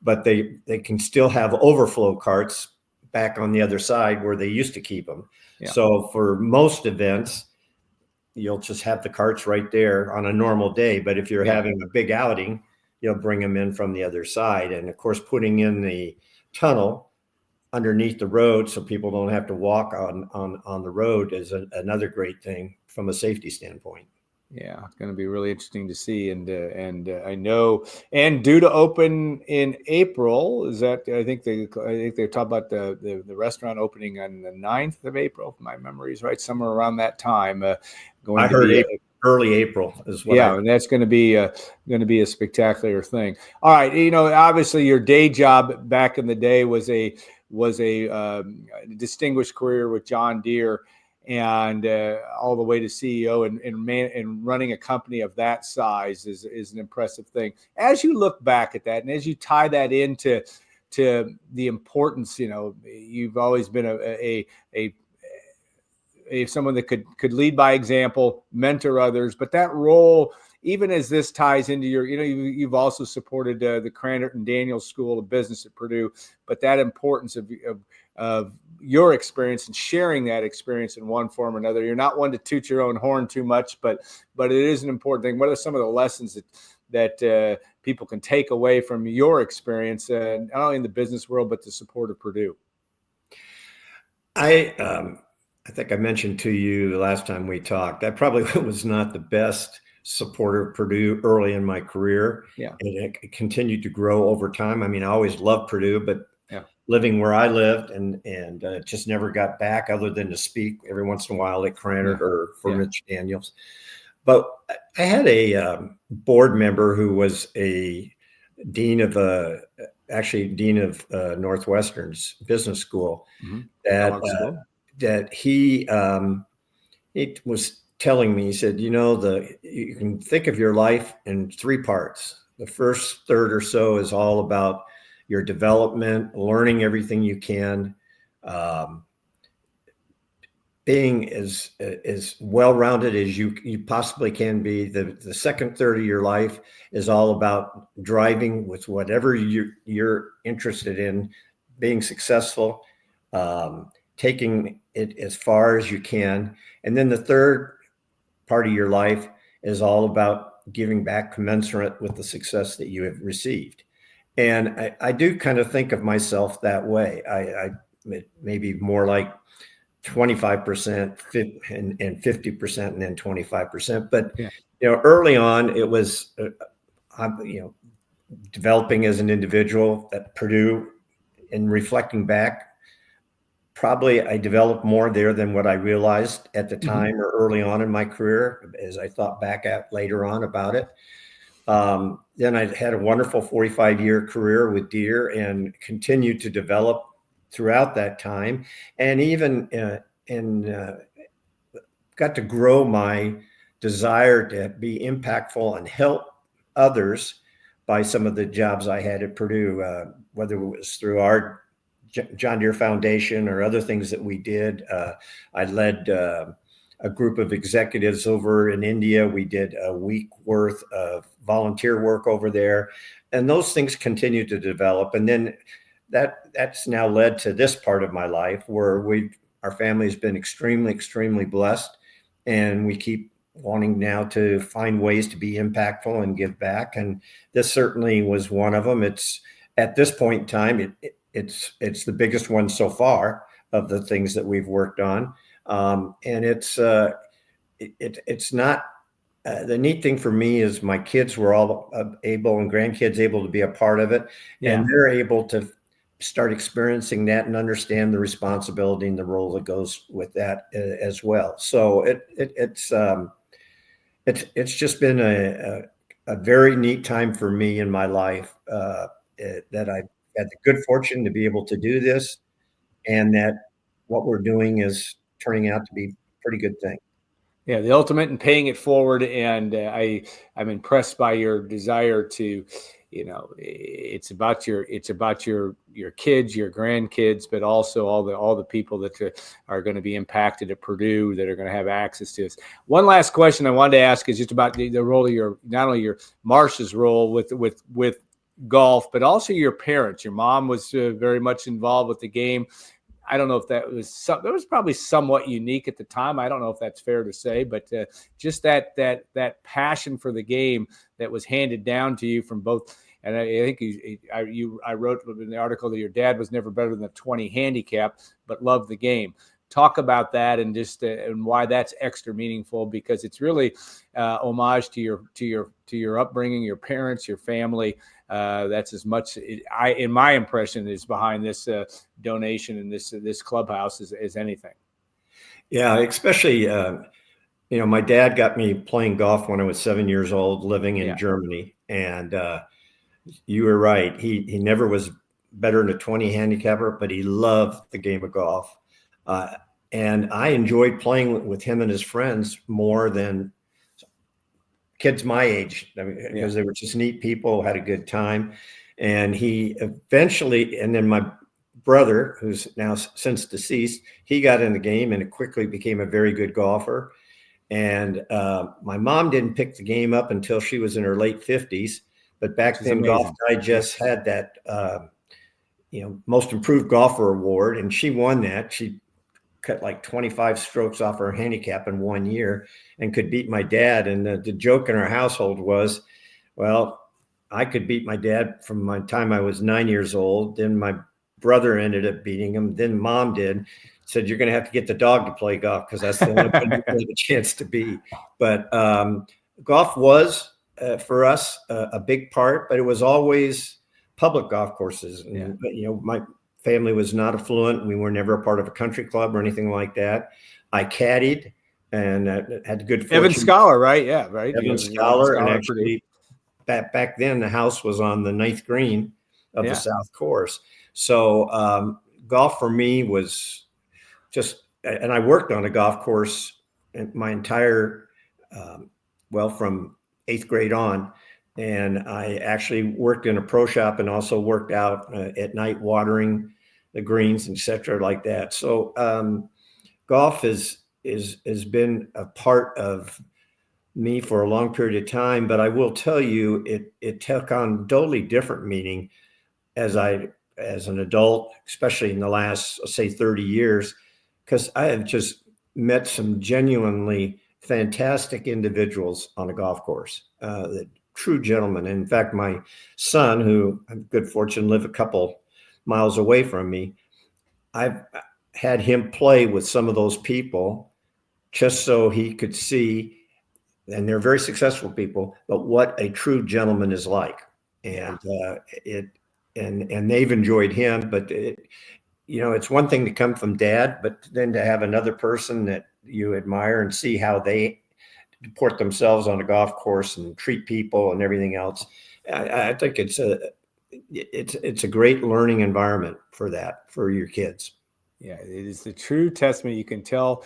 Speaker 3: but they can still have overflow carts back on the other side where they used to keep them. Yeah. So for most events, you'll just have the carts right there on a normal day. But if you're having a big outing, you'll bring them in from the other side. And of course, putting in the tunnel underneath the road so people don't have to walk on the road is another great thing from a safety standpoint.
Speaker 1: Yeah, it's going to be really interesting to see, and I know, and due to open in April. Is that I think they talk about the restaurant opening on the 9th of April, if my memory is right, somewhere around that time.
Speaker 3: I heard early April as well.
Speaker 1: Yeah, and that's going to be a spectacular thing. All right, obviously your day job back in the day was a distinguished career with John Deere, and all the way to CEO and running a company of that size is an impressive thing. As you look back at that, and as you tie that into the importance, you've always been a someone that could lead by example, mentor others, but that role, even as this ties into your, you've also supported the Crandert and Daniels School of Business at Purdue, but that importance of your experience and sharing that experience in one form or another. You're not one to toot your own horn too much, but it is an important thing. What are some of the lessons that people can take away from your experience, not only in the business world, but the support of Purdue?
Speaker 3: I think I mentioned to you the last time we talked, I probably was not the best supporter of Purdue early in my career. Yeah. And it continued to grow over time. I mean, I always loved Purdue, but living where I lived and just never got back other than to speak every once in a while at Crandert or for Rich Daniels. But I had a board member who was a dean of Northwestern's business school that he was telling me, he said, you can think of your life in three parts. The first third or so is all about your development, learning everything you can, being as well-rounded as you possibly can be. The second third of your life is all about driving with whatever you're interested in, being successful, taking it as far as you can. And then the third part of your life is all about giving back commensurate with the success that you have received. And I do kind of think of myself that way. I maybe more like 25% and 50% and then 25%. But, early on it was, developing as an individual at Purdue and reflecting back, probably I developed more there than what I realized at the time or early on in my career, as I thought back at later on about it. Then I had a wonderful 45-year career with Deere and continued to develop throughout that time, and even got to grow my desire to be impactful and help others by some of the jobs I had at Purdue, whether it was through our John Deere Foundation or other things that we did. I led a group of executives over in India. We did a week worth of volunteer work over there, and those things continue to develop. And then that's now led to this part of my life where our family has been extremely, extremely blessed, and we keep wanting now to find ways to be impactful and give back. And this certainly was one of them. It's at this point in time, it's the biggest one so far of the things that we've worked on. And it's not, the neat thing for me is my kids were all able, and grandkids able to be a part of it. Yeah. And they're able to start experiencing that and understand the responsibility and the role that goes with that as well. So it's just been a very neat time for me in my life, that I've had the good fortune to be able to do this, and that what we're doing is turning out to be a pretty good thing.
Speaker 1: Yeah, the ultimate in paying it forward. And I'm impressed by your desire to, it's about your kids, your grandkids, but also all the people that are going to be impacted at Purdue that are going to have access to this. One last question I wanted to ask is just about the role of not only your Marsh's role with golf, but also your parents. Your mom was very much involved with the game. I don't know if that was probably somewhat unique at the time. I don't know if that's fair to say, but just that passion for the game that was handed down to you from both. And I think I wrote in the article that your dad was never better than a 20 handicap, but loved the game. Talk about that and just and why that's extra meaningful, because it's really homage to your upbringing, your parents, your family. That's as much in my impression is behind this donation and this clubhouse as anything.
Speaker 3: Yeah, especially my dad got me playing golf when I was 7 years old, living in Germany, and you were right. He never was better than a 20 handicapper, but he loved the game of golf. And I enjoyed playing with him and his friends more than kids my age, because they were just neat people, had a good time. And he eventually, and then my brother, who's now since deceased, he got in the game and quickly became a very good golfer. And my mom didn't pick the game up until she was in her late 50s. But back then, Golf Digest had that, most improved golfer award, and she won that. She cut like 25 strokes off her handicap in 1 year and could beat my dad. And the joke in our household was, well, I could beat my dad from my time I was 9 years old. Then my brother ended up beating him. Then mom did. Said, you're going to have to get the dog to play golf because that's the only one you have a chance to beat. But golf was, for us, a big part, but it was always public golf courses. And, my family was not affluent. We were never a part of a country club or anything like that. I caddied and had good fortune.
Speaker 1: Evan Scholar, right? Yeah, right.
Speaker 3: Evan Scholar. And actually, back then, the house was on the 9th green of the South Course. So golf for me was just, and I worked on a golf course my entire, from 8th grade on. And I actually worked in a pro shop and also worked out at night watering the greens, et cetera, like that. So golf has been a part of me for a long period of time. But I will tell you, it took on totally different meaning as an adult, especially in the last, say, 30 years, because I have just met some genuinely fantastic individuals on a golf course. True gentlemen. In fact, my son, who I'm good fortune live a couple miles away from me, I've had him play with some of those people just so he could see, and they're very successful people, but what a true gentleman is like. And and they've enjoyed him, but it's one thing to come from dad, but then to have another person that you admire and see how they deport themselves on a golf course and treat people and everything else. I think it's a great learning environment for your kids.
Speaker 1: Yeah, it is the true testament. You can tell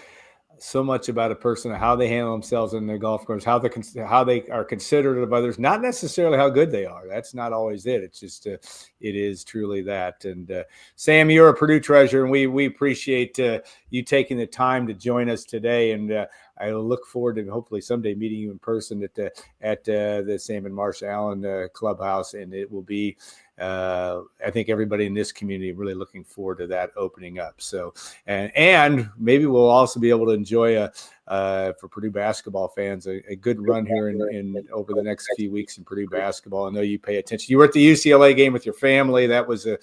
Speaker 1: so much about a person, how they handle themselves in their golf course, how they are considerate of others, not necessarily how good they are. That's not always it. It's just, it is truly that. And Sam, you're a Purdue treasure, and we appreciate you taking the time to join us today. And I look forward to hopefully someday meeting you in person at the Sam and Marsha Allen Clubhouse, and it will be. I think everybody in this community really looking forward to that opening up. So, and maybe we'll also be able to enjoy for Purdue basketball fans a good run here in over the next few weeks in Purdue basketball. I know you pay attention. You were at the UCLA game with your family. That was a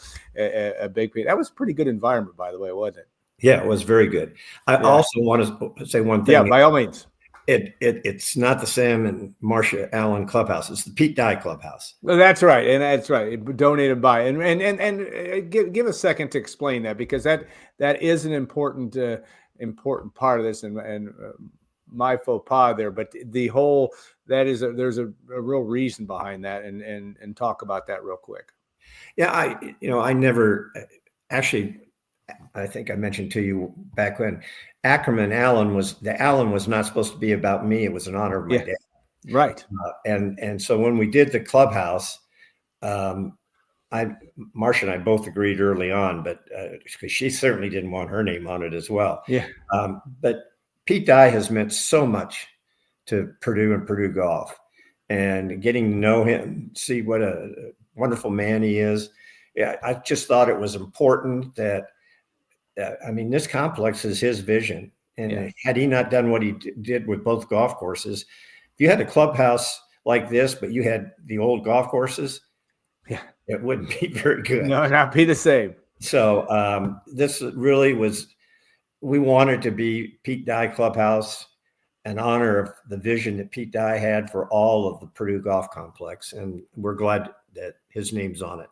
Speaker 1: big. That was a pretty good environment, by the way, wasn't it?
Speaker 3: Yeah, it was very good. I also want to say one thing.
Speaker 1: Yeah, by all means.
Speaker 3: It's not the Sam and Marsha Allen Clubhouse. It's the Pete Dye Clubhouse.
Speaker 1: Well, that's right, and that's right. Donated by and give a second to explain that, because that is an important part of this, and my faux pas there. But the whole there's a real reason behind that, and talk about that real quick.
Speaker 3: Yeah, I never actually. I think I mentioned to you back when Allen was not supposed to be about me. It was in honor of my dad.
Speaker 1: Right.
Speaker 3: And so when we did the clubhouse, Marsha and I both agreed early on, but because she certainly didn't want her name on it as well.
Speaker 1: Yeah.
Speaker 3: But Pete Dye has meant so much to Purdue and Purdue golf, and getting to know him, see what a wonderful man he is. Yeah, I just thought it was important that. This complex is his vision. And had he not done what he did with both golf courses, if you had a clubhouse like this, but you had the old golf courses, it wouldn't be very good.
Speaker 1: No, not be the same.
Speaker 3: So this really was, we wanted to be Pete Dye Clubhouse in honor of the vision that Pete Dye had for all of the Purdue Golf Complex. And we're glad that his name's on it.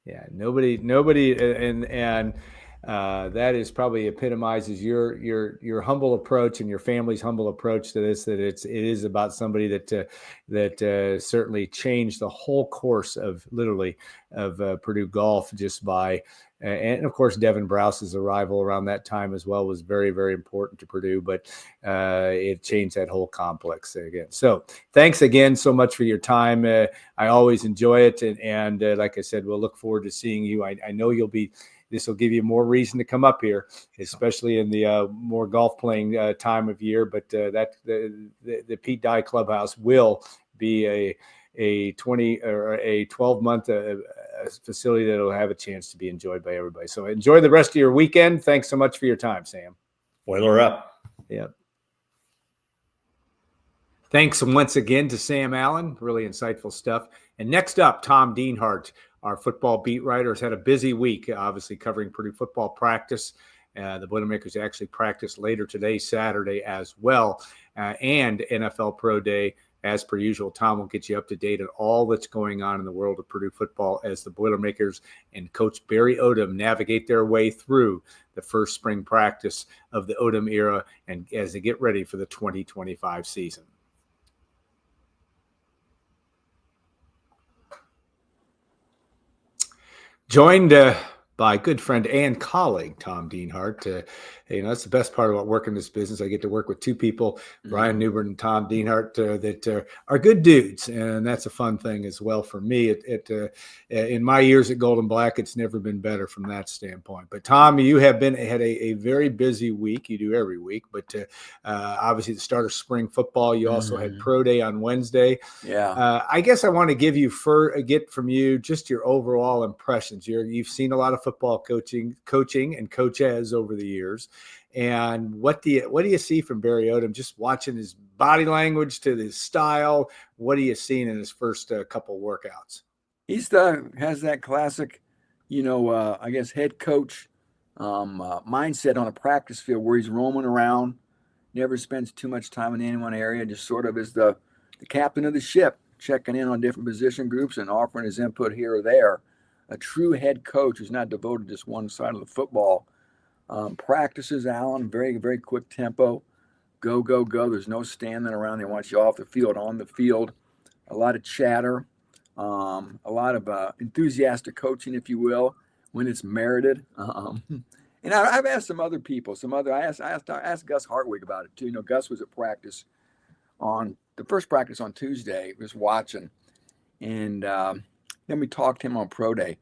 Speaker 1: Yeah, nobody, and that is probably epitomizes your humble approach and your family's humble approach to this. That it is about somebody that certainly changed the whole course of Purdue golf just by, and of course Devin Browse's arrival around that time as well was very, very important to Purdue. But it changed that whole complex again. So thanks again so much for your time. I always enjoy it, and like I said, we'll look forward to seeing you. I know you'll be. This will give you more reason to come up here, especially in the more golf playing time of year. But the Pete Dye Clubhouse will be a 20 or a 12-month facility that will have a chance to be enjoyed by everybody. So enjoy the rest of your weekend. Thanks so much for your time, Sam.
Speaker 3: Boiler up.
Speaker 1: Yeah. Thanks once again to Sam Allen. Really insightful stuff. And next up, Tom Dienhart, our football beat writer, has had a busy week, obviously covering Purdue football practice. The Boilermakers actually practice later today, Saturday as well, and NFL Pro Day. As per usual, Tom will get you up to date on all that's going on in the world of Purdue football as the Boilermakers and Coach Barry Odom navigate their way through the first spring practice of the Odom era and as they get ready for the 2025 season. Joined by good friend and colleague, Tom Dienhart. That's the best part about working this business. I get to work with two people, Brian Newbert and Tom Dienhart, that are good dudes. And that's a fun thing as well for me. In my years at GoldandBlack, it's never been better from that standpoint. But Tom, you have had a very busy week. You do every week. But obviously the start of spring football, you also had Pro Day on Wednesday.
Speaker 4: Yeah.
Speaker 1: I guess I want to get from you just your overall impressions. You've seen a lot of football coaching and coaches over the years. And what do you see from Barry Odom? Just watching his body language to his style, what are you seeing in his first couple workouts?
Speaker 4: Has that classic, I guess head coach mindset on a practice field where he's roaming around, never spends too much time in any one area, just sort of is the captain of the ship, checking in on different position groups and offering his input here or there. A true head coach who's not devoted to just one side of the football. Practices, Alan, very, very quick tempo. Go, go, go. There's no standing around. They want you off the field, on the field. A lot of chatter. A lot of enthusiastic coaching, if you will, when it's merited. And I've asked some other people. I asked Gus Hartwig about it too. Gus was at practice on the first practice on Tuesday. He was watching. And then we talked to him on Pro Day.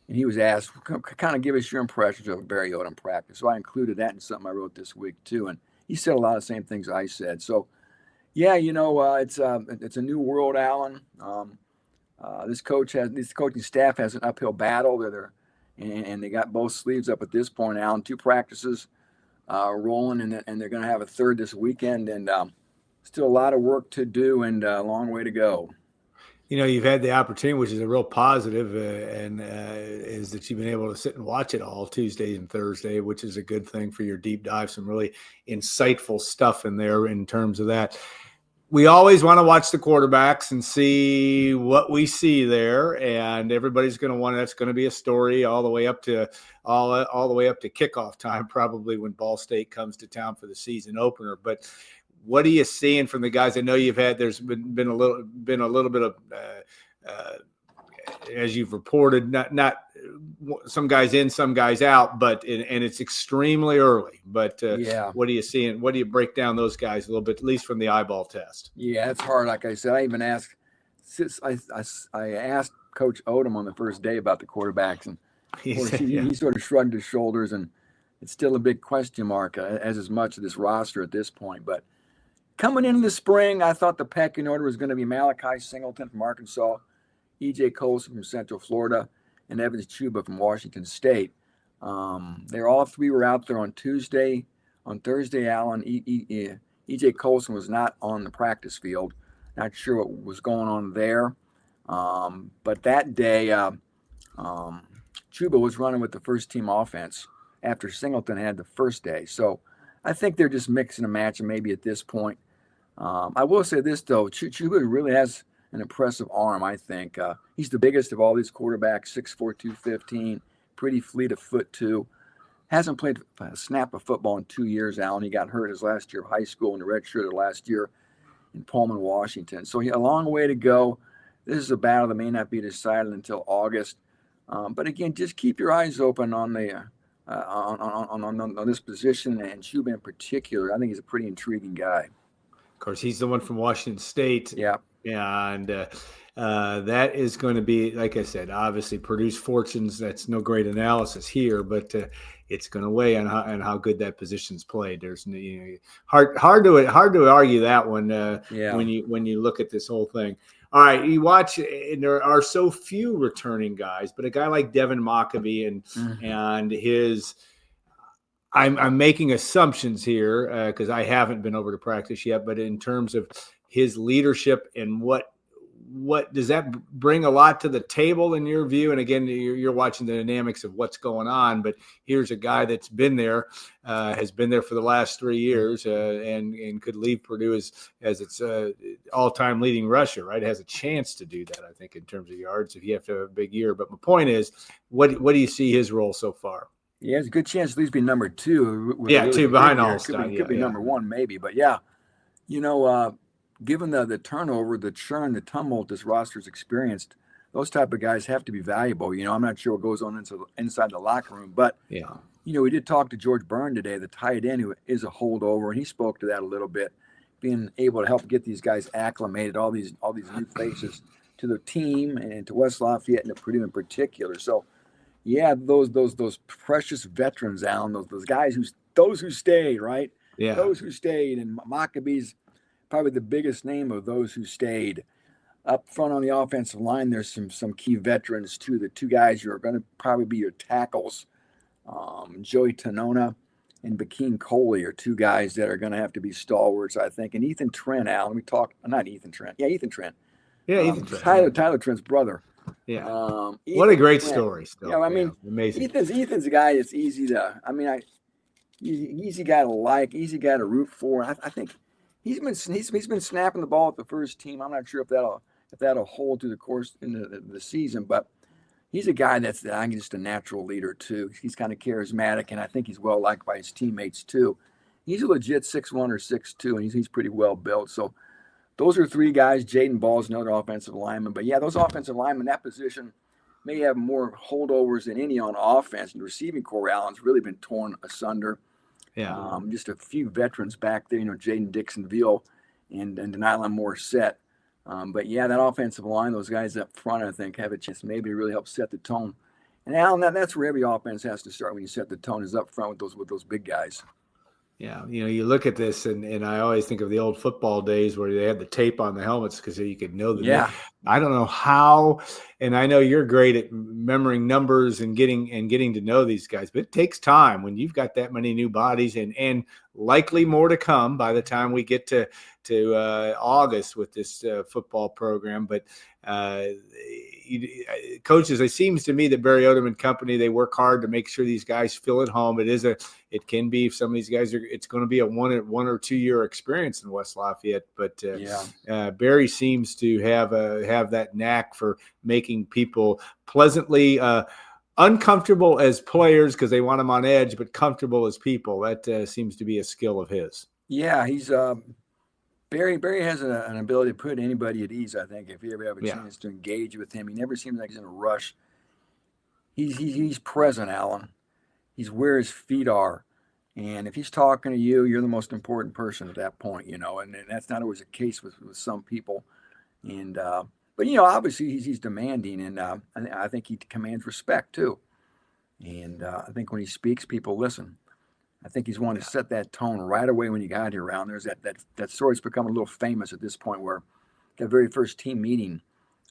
Speaker 4: And he was asked, kind of give us your impressions of Barry Odom practice. So I included that in something I wrote this week, too. And he said a lot of the same things I said. So, yeah, it's a new world, Alan. This coaching staff has an uphill battle. And they got both sleeves up at this point, Alan. 2 practices rolling, and they're going to have a third this weekend, and still a lot of work to do and a long way to go.
Speaker 1: You've had the opportunity, which is a real positive, is that you've been able to sit and watch it all Tuesday and Thursday, which is a good thing for your deep dive. Some really insightful stuff in there in terms of that. We always want to watch the quarterbacks and see what we see there, and everybody's going to want. That's going to be a story all the way up to all the way up to kickoff time, probably when Ball State comes to town for the season opener. But what are you seeing from the guys? I know you've had. There's been a little bit of, as you've reported, not some guys in, some guys out, but and it's extremely early. But what are you seeing? What do you break down those guys a little bit, at least from the eyeball test?
Speaker 4: Yeah, it's hard. Like I said, I even asked. I asked Coach Odom on the first day about the quarterbacks, and he sort of shrugged his shoulders, and it's still a big question mark as much of this roster at this point. But coming into the spring, I thought the pecking order was going to be Malachi Singleton from Arkansas, E.J. Colson from Central Florida, and Evans Chuba from Washington State. They're all 3 were out there on Tuesday. On Thursday, Alan, E.J. Colson was not on the practice field. Not sure what was going on there. But that day, Chuba was running with the first team offense after Singleton had the first day. So I think they're just mixing and matching maybe at this point. I will say this, though. Chuba really has an impressive arm, I think. He's the biggest of all these quarterbacks, 6'4", 215, pretty fleet of foot, too. Hasn't played a snap of football in 2 years, Alan. He got hurt his last year of high school and redshirted last year in Pullman, Washington. So a long way to go. This is a battle that may not be decided until August. But again, just keep your eyes open on the on this position, and Chuba in particular. I think he's a pretty intriguing guy.
Speaker 1: Of course, he's the one from Washington State.
Speaker 4: Yeah.
Speaker 1: And that is going to be, like I said, obviously Purdue's fortunes. That's no great analysis here, but it's going to weigh on how good that position's played. There's hard to argue that one when you look at this whole thing. All right, you watch, and there are so few returning guys, but a guy like Devin Mockabee and his. I'm making assumptions here because I haven't been over to practice yet, but in terms of his leadership and what does that bring a lot to the table in your view? And again, you're watching the dynamics of what's going on, but here's a guy that's been there, has been there for the last 3 years, and could leave Purdue as its all-time leading rusher, right? It has a chance to do that, I think, in terms of yards if you have to have a big year. But my point is, what do you see his role so far?
Speaker 4: Yeah, it's a good chance to at least be number 2.
Speaker 1: Yeah, 2 behind Allston.
Speaker 4: Could be number 1 maybe, but given the turnover, the churn, the tumult this roster's experienced, those type of guys have to be valuable. I'm not sure what goes on inside the locker room, but we did talk to George Byrne today, the tight end, who is a holdover, and he spoke to that a little bit, being able to help get these guys acclimated, all these new faces to the team and to West Lafayette and to Purdue in particular. So, yeah, those precious veterans, Alan, those guys who stayed, right?
Speaker 1: Yeah,
Speaker 4: those who stayed, and Maccabee's probably the biggest name of those who stayed. Up front on the offensive line, there's some key veterans too. The 2 guys who are going to probably be your tackles, Joey Tanona and Bakeen Coley, are 2 guys that are going to have to be stalwarts, I think. And Ethan Trent, Alan, Ethan Trent. Yeah, Ethan Trent. Tyler Trent's brother.
Speaker 1: Yeah.
Speaker 4: What
Speaker 1: a great story. Still.
Speaker 4: Yeah, I mean,
Speaker 1: amazing.
Speaker 4: Ethan's a guy that's easy to. I mean, easy guy to like, easy guy to root for. I think he's been snapping the ball at the first team. I'm not sure if that'll hold through the course in the season, but he's a guy that's just a natural leader too. He's kind of charismatic, and I think he's well liked by his teammates too. He's a legit 6'1" or 6'2", and he's pretty well built. So those are 3 guys. Jaden Ball's another offensive lineman. But, yeah, those offensive linemen, that position may have more holdovers than any on offense. And the receiving core, Allen's really been torn asunder.
Speaker 1: Yeah.
Speaker 4: Just a few veterans back there, Jaden Dixon-Veal and Denylon Morissette. But, yeah, that offensive line, those guys up front, I think, have a chance maybe to really help set the tone. And, Allen, that's where every offense has to start when you set the tone, is up front with those big guys.
Speaker 1: Yeah, you look at this, and I always think of the old football days where they had the tape on the helmets because you could know the name. I don't know how, and I know you're great at remembering numbers and getting to know these guys, but it takes time when you've got that many new bodies and likely more to come by the time we get to August with this football program. But coaches, it seems to me that Barry Odom and company, they work hard to make sure these guys feel at home. It can be, some of these guys it's going to be a one or 2 year experience in West Lafayette, but Barry seems to have that knack for making people pleasantly uncomfortable as players because they want them on edge, but comfortable as people. That seems to be a skill of his.
Speaker 4: Yeah, he's Barry has an ability to put anybody at ease. I think if you ever have a chance to engage with him, he never seems like he's in a rush. He's present, Alan. He's where his feet are, and if he's talking to you, you're the most important person at that point, And that's not always the case with some people. And but obviously he's demanding, and I think he commands respect too. And I think when he speaks, people listen. I think he's wanting to set that tone right away when you got here, around. There's that story's become a little famous at this point, where that very first team meeting,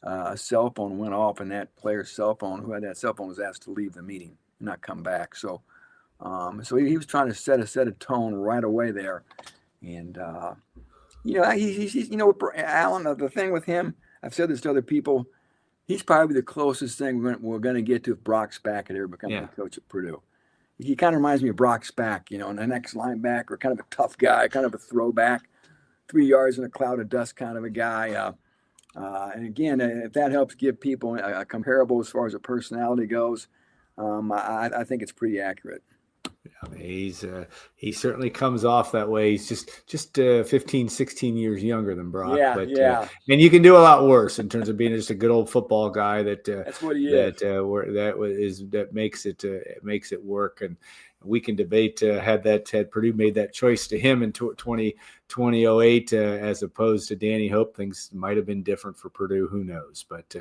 Speaker 4: a cell phone went off, and that player's cell phone, who had that cell phone, was asked to leave the meeting and not come back. So, he was trying to set a tone right away there, and he's Alan. The thing with him, I've said this to other people, he's probably the closest thing we're going to get to if Brock's back and ever becoming the coach at Purdue. He kind of reminds me of Brock's back, and the next linebacker, kind of a tough guy, kind of a throwback, 3 yards in a cloud of dust kind of a guy. And again, if that helps give people a comparable as far as a personality goes, I think it's pretty accurate.
Speaker 1: Yeah, he certainly comes off that way. He's just 15, 16 years younger than Brock. And you can do a lot worse in terms of being just a good old football guy. That's
Speaker 4: what he is.
Speaker 1: That makes it work. And we can debate had Purdue made that choice to him in 2008 as opposed to Danny Hope, things might have been different for Purdue. Who knows? But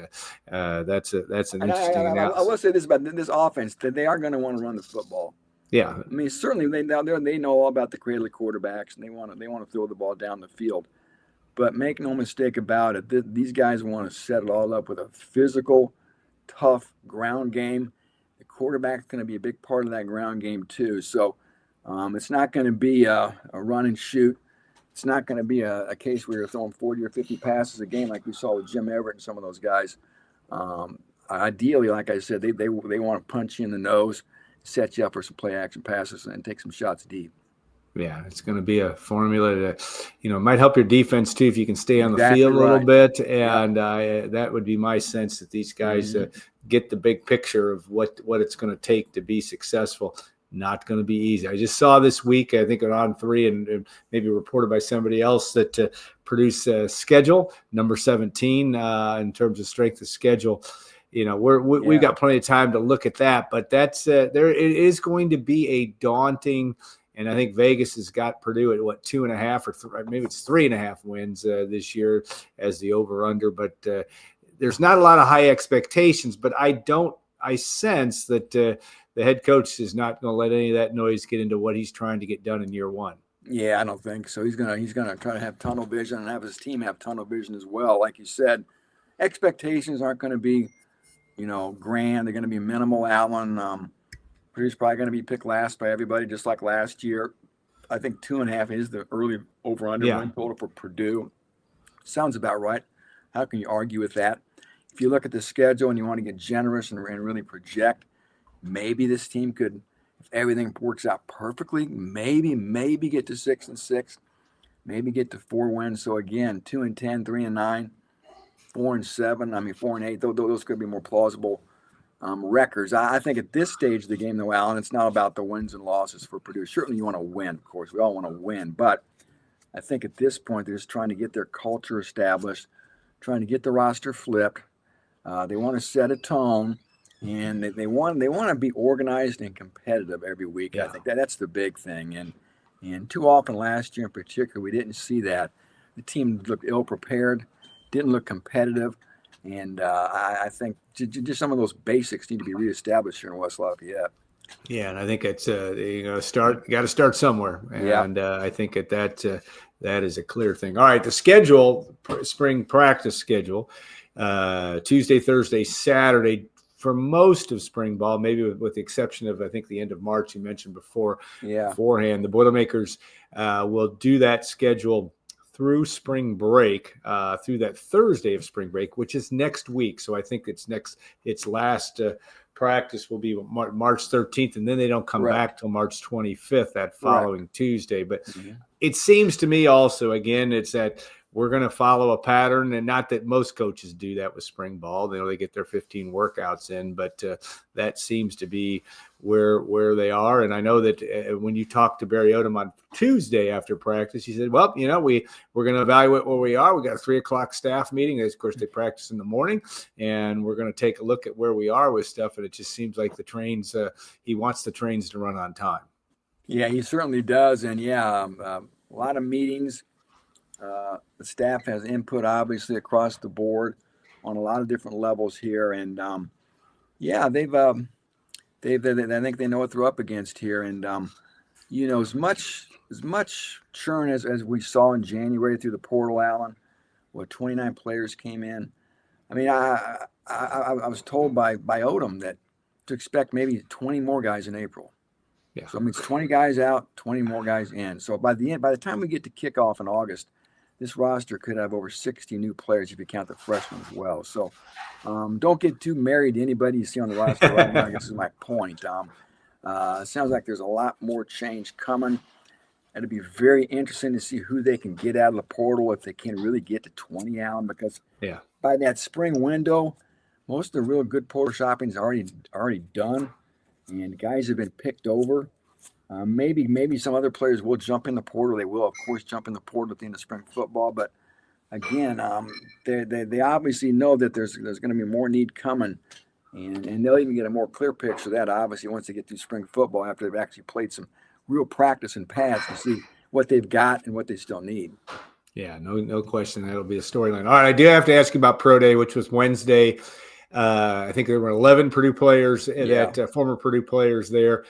Speaker 1: that's an interesting analysis.
Speaker 4: I will say this about this offense, that they are going to want to run the football.
Speaker 1: Yeah,
Speaker 4: I mean, certainly they know all about the cradle quarterbacks, and they want to throw the ball down the field. But make no mistake about it, these guys want to set it all up with a physical, tough ground game. The quarterback's going to be a big part of that ground game too. So it's not going to be a run and shoot. It's not going to be a case where you're throwing 40 or 50 passes a game like we saw with Jim Everett and some of those guys. Ideally, like I said, they want to punch you in the nose, set you up for some play action passes, and take some shots deep.
Speaker 1: Yeah, it's going to be a formula that, might help your defense too if you can stay on the field a little bit. And that would be my sense, that these guys get the big picture of what it's going to take to be successful. Not going to be easy. I just saw this week, I think on 3 and maybe reported by somebody else, that Purdue's schedule, number 17 in terms of strength of schedule. We've got plenty of time to look at that, but that's it is going to be a daunting, and I think Vegas has got Purdue at 2.5 or maybe it's 3.5 wins this year as the over under, but there's not a lot of high expectations, but I sense that the head coach is not going to let any of that noise get into what he's trying to get done in year one.
Speaker 4: Yeah, I don't think so. He's gonna try to have tunnel vision and have his team have tunnel vision as well. Like you said, expectations aren't going to be grand. They're going to be minimal, Alan. Purdue's probably going to be picked last by everybody, just like last year. I think 2.5 is the early over-under win total for Purdue. Sounds about right. How can you argue with that? If you look at the schedule and you want to get generous and really project, maybe this team could, if everything works out perfectly, maybe get to 6-6, maybe get to 4 wins. So again, 2-10, 3-9. 4-7. I mean, 4-8. Those could be more plausible records. I think at this stage of the game, though, Alan, it's not about the wins and losses for Purdue. Certainly, you want to win. Of course, we all want to win. But I think at this point, they're just trying to get their culture established, trying to get the roster flipped. They want to set a tone, and they want to be organized and competitive every week. Yeah. I think that's the big thing. And too often last year in particular, we didn't see that. The team looked ill-prepared, didn't look competitive, and I think just some of those basics need to be reestablished here in West Lafayette.
Speaker 1: Yeah, and I think it's got to start somewhere, and I think that is a clear thing. All right, the schedule, spring practice schedule, Tuesday, Thursday, Saturday for most of spring ball, maybe with the exception of I think the end of March you mentioned beforehand. The Boilermakers will do that schedule through spring break, through that Thursday of spring break, which is next week. So I think its last practice will be March 13th, and then they don't come back till March 25th, that following Tuesday. But it seems to me also, again, it's that we're going to follow a pattern, and not that most coaches do that with spring ball. They get their 15 workouts in, but that seems to be where they are. And I know that when you talked to Barry Odom on Tuesday after practice, he said, well, we're going to evaluate where we are. We got a 3:00 staff meeting. Of course, they practice in the morning, and we're going to take a look at where we are with stuff. And it just seems like the trains, he wants the trains to run on time.
Speaker 4: Yeah, he certainly does. And a lot of meetings. The staff has input, obviously, across the board on a lot of different levels here. And they've I think they know what they're up against here. And as much churn as we saw in January through the portal, Alan, 29 players came in. I mean, I was told by Odom that to expect maybe 20 more guys in April.
Speaker 1: Yeah.
Speaker 4: So it's 20 guys out, 20 more guys in. So by the time we get to kickoff in August, this roster could have over 60 new players if you count the freshmen as well. So don't get too married to anybody you see on the roster right now. I guess is my point. It sounds like there's a lot more change coming. It'll be very interesting to see who they can get out of the portal, if they can really get to 20, Alan, because by that spring window, most of the real good portal shopping is already done, and guys have been picked over. Maybe some other players will jump in the portal. They will, of course, jump in the portal at the end of spring football. But again, they obviously know that there's going to be more need coming, and they'll even get a more clear picture of that, obviously, once they get through spring football, after they've actually played some real practice and pads to see what they've got and what they still need.
Speaker 1: Yeah, no question. That'll be a storyline. All right, I do have to ask you about Pro Day, which was Wednesday. I think there were 11 Purdue players, former Purdue players there.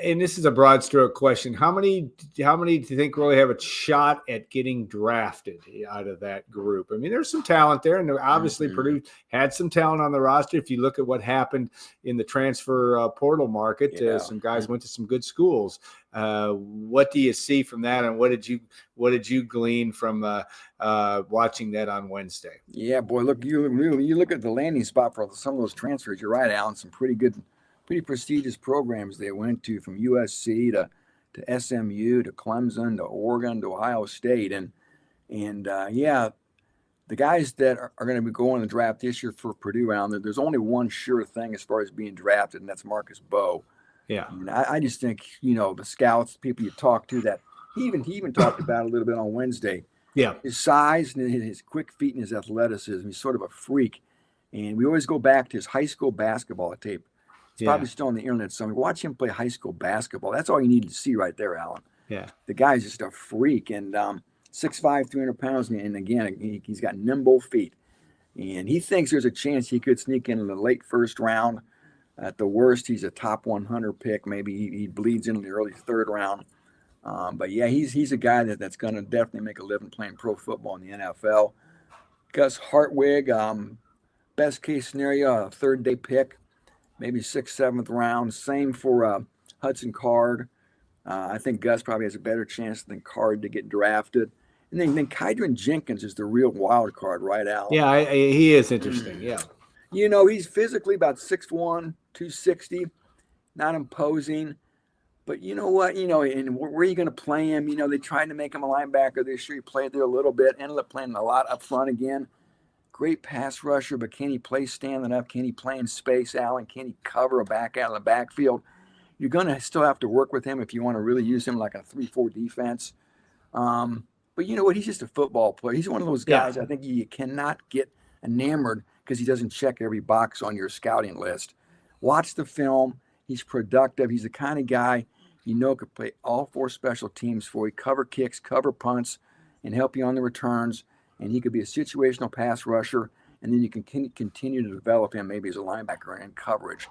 Speaker 1: And this is a broad stroke question. How many do you think really have a shot at getting drafted out of that group? I mean, there's some talent there, and obviously Purdue had some talent on the roster. If you look at what happened in the transfer portal market, some guys went to some good schools. What do you see from that, and what did you glean from watching that on Wednesday?
Speaker 4: Yeah, boy, look, you look at the landing spot for some of those transfers. You're right, Alan. Some pretty prestigious programs they went to, from USC to SMU to Clemson to Oregon to Ohio State. And the guys that are going to be going to the draft this year for Purdue, Alan, there's only one sure thing as far as being drafted, and that's Marcus Bowe. Yeah. And I just think, the scouts, people you talk to, that he even talked about a little bit on Wednesday. Yeah. His size and his quick feet and his athleticism, he's sort of a freak. And we always go back to his high school basketball tape. It's probably still on the internet somewhere. Watch him play high school basketball. That's all you need to see right there, Alan. Yeah. The guy's just a freak. And 6'5", 300 pounds. And again, he's got nimble feet. And he thinks there's a chance he could sneak in the late first round. At the worst, he's a top 100 pick. Maybe he bleeds into the early third round. But he's a guy that's going to definitely make a living playing pro football in the NFL. Gus Hartwig, best case scenario, a third-day pick. Maybe 6th, 7th round. Same for Hudson Card. I think Gus probably has a better chance than Card to get drafted. And then Kydron Jenkins is the real wild card, right, Alan?
Speaker 1: Yeah, he is interesting, yeah.
Speaker 4: He's physically about 6'1", 260, not imposing. But you know what? And where are you going to play him? They tried to make him a linebacker this year. He played there a little bit, ended up playing a lot up front again. Great pass rusher, but can he play standing up? Can he play in space, Alan? Can he cover a back out of the backfield? You're going to still have to work with him if you want to really use him like a 3-4 defense. But you know what? He's just a football player. He's one of those guys I think you cannot get enamored because he doesn't check every box on your scouting list. Watch the film. He's productive. He's the kind of guy could play all 4 special teams for you, cover kicks, cover punts, and help you on the returns. And he could be a situational pass rusher, and then you can continue to develop him maybe as a linebacker in coverage.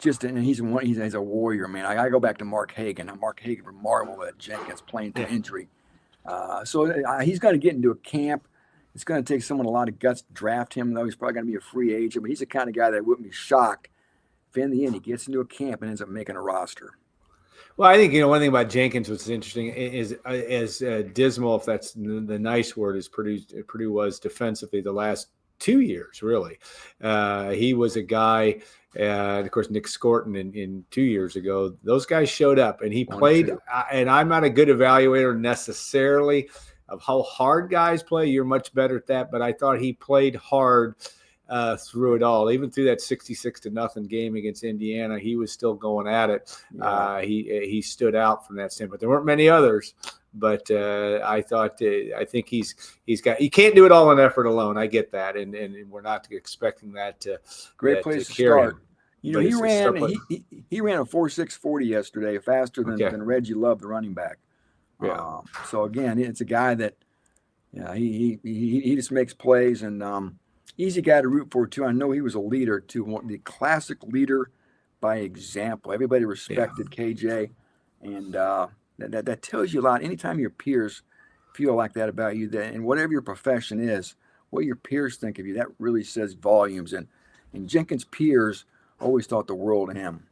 Speaker 4: and he's a warrior, man. I go back to Mark Hagan. Now, Mark Hagan remarkable at Jenkins playing through injury. So he's going to get into a camp. It's going to take someone a lot of guts to draft him, though he's probably going to be a free agent. But he's the kind of guy that wouldn't be shocked if in the end he gets into a camp and ends up making a roster.
Speaker 1: Well, I think, one thing about Jenkins, what's interesting is as dismal, if that's the nice word, as Purdue was defensively the last 2 years, really. He was a guy, of course, Nick Scorton in 2 years ago. Those guys showed up, and he played. And I'm not a good evaluator necessarily of how hard guys play. You're much better at that, but I thought he played hard through it all. Even through that 66-0 game against Indiana, he was still going at it. Yeah. He stood out from that standpoint. There weren't many others, but I think he can't do it all in effort alone. I get that, and we're not expecting that to
Speaker 4: great place to start. He ran a 4.640 yesterday, faster than Reggie Love, the running back. Yeah. So again, it's a guy that, he just makes plays, and easy guy to root for too. I know he was a leader too, the classic leader by example. Everybody respected KJ, and that tells you a lot. Anytime your peers feel like that about you, and whatever your profession is, what your peers think of you, that really says volumes. And Jenkins' peers always thought the world of him.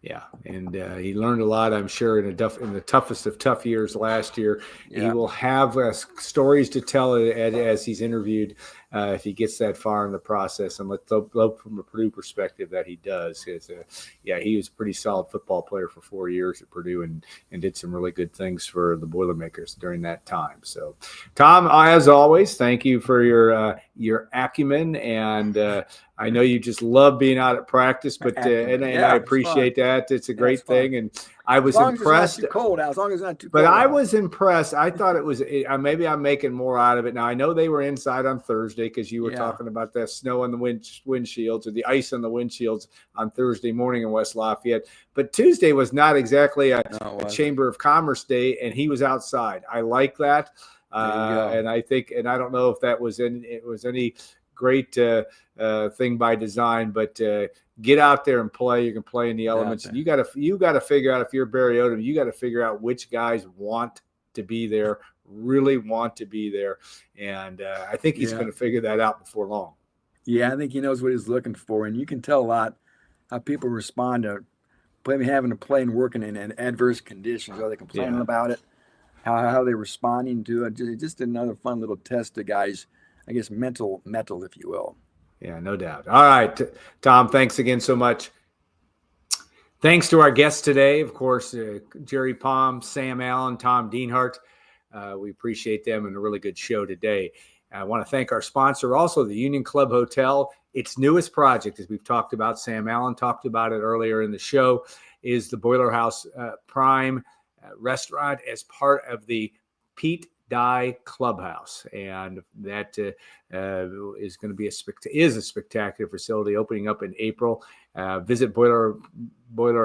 Speaker 1: Yeah, and he learned a lot, I'm sure, in the toughest of tough years last year. Yeah. He will have stories to tell as he's interviewed if he gets that far in the process. And let's hope from a Purdue perspective that he does. He was a pretty solid football player for 4 years at Purdue and did some really good things for the Boilermakers during that time. So, Tom, as always, thank you for your acumen, and I know you just love being out at practice, but I appreciate that. It's a great thing, and I was impressed.
Speaker 4: As long as it's not too cold out, as long as it's not too cold.
Speaker 1: But I was impressed. I thought it was maybe I'm making more out of it now. I know they were inside on Thursday because you were talking about that snow on the windshields or the ice on the windshields on Thursday morning in West Lafayette. But Tuesday was not exactly a Chamber of Commerce day, and he was outside. I like that, and I think, and I don't know if that was any great thing by design, but get out there and play. You can play in the elements, and you got to figure out, if you're Barry Odom, you got to figure out which guys want to be there, really want to be there, and I think he's going to figure that out before long.
Speaker 4: Yeah, I think he knows what he's looking for, and you can tell a lot how people respond to having to play and working in adverse conditions. Are they complaining about it? How they're responding to it? Just another fun little test to guys, I guess, mental, if you will.
Speaker 1: Yeah, no doubt. All right, Tom, thanks again so much. Thanks to our guests today, of course, Jerry Palm, Sam Allen, Tom Dienhart. We appreciate them and a really good show today. I want to thank our sponsor, also the Union Club Hotel. Its newest project, as we've talked about, Sam Allen talked about it earlier in the show, is the Boiler House Prime restaurant as part of the Pete Dye Clubhouse, and that is going to be a spectacular facility opening up in April. Visit Boiler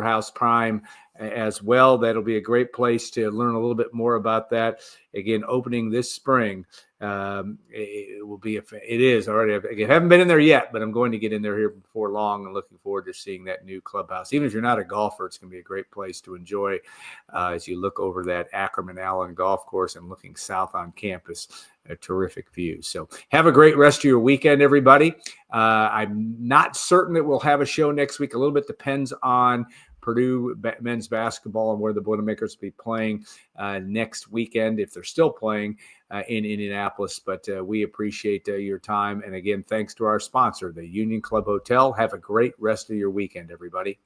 Speaker 1: House Prime as well. That'll be a great place to learn a little bit more about that. Again, opening this spring. It will be. It is already. Again, haven't been in there yet, but I'm going to get in there here before long, and looking forward to seeing that new clubhouse. Even if you're not a golfer, it's going to be a great place to enjoy as you look over that Ackerman Allen golf course and looking south on campus. A terrific view. So have a great rest of your weekend, everybody. I'm not certain that we'll have a show next week. A little bit depends on Purdue men's basketball and where the Boilermakers will be playing next weekend, if they're still playing in Indianapolis. But we appreciate your time. And again, thanks to our sponsor, the Union Club Hotel. Have a great rest of your weekend, everybody.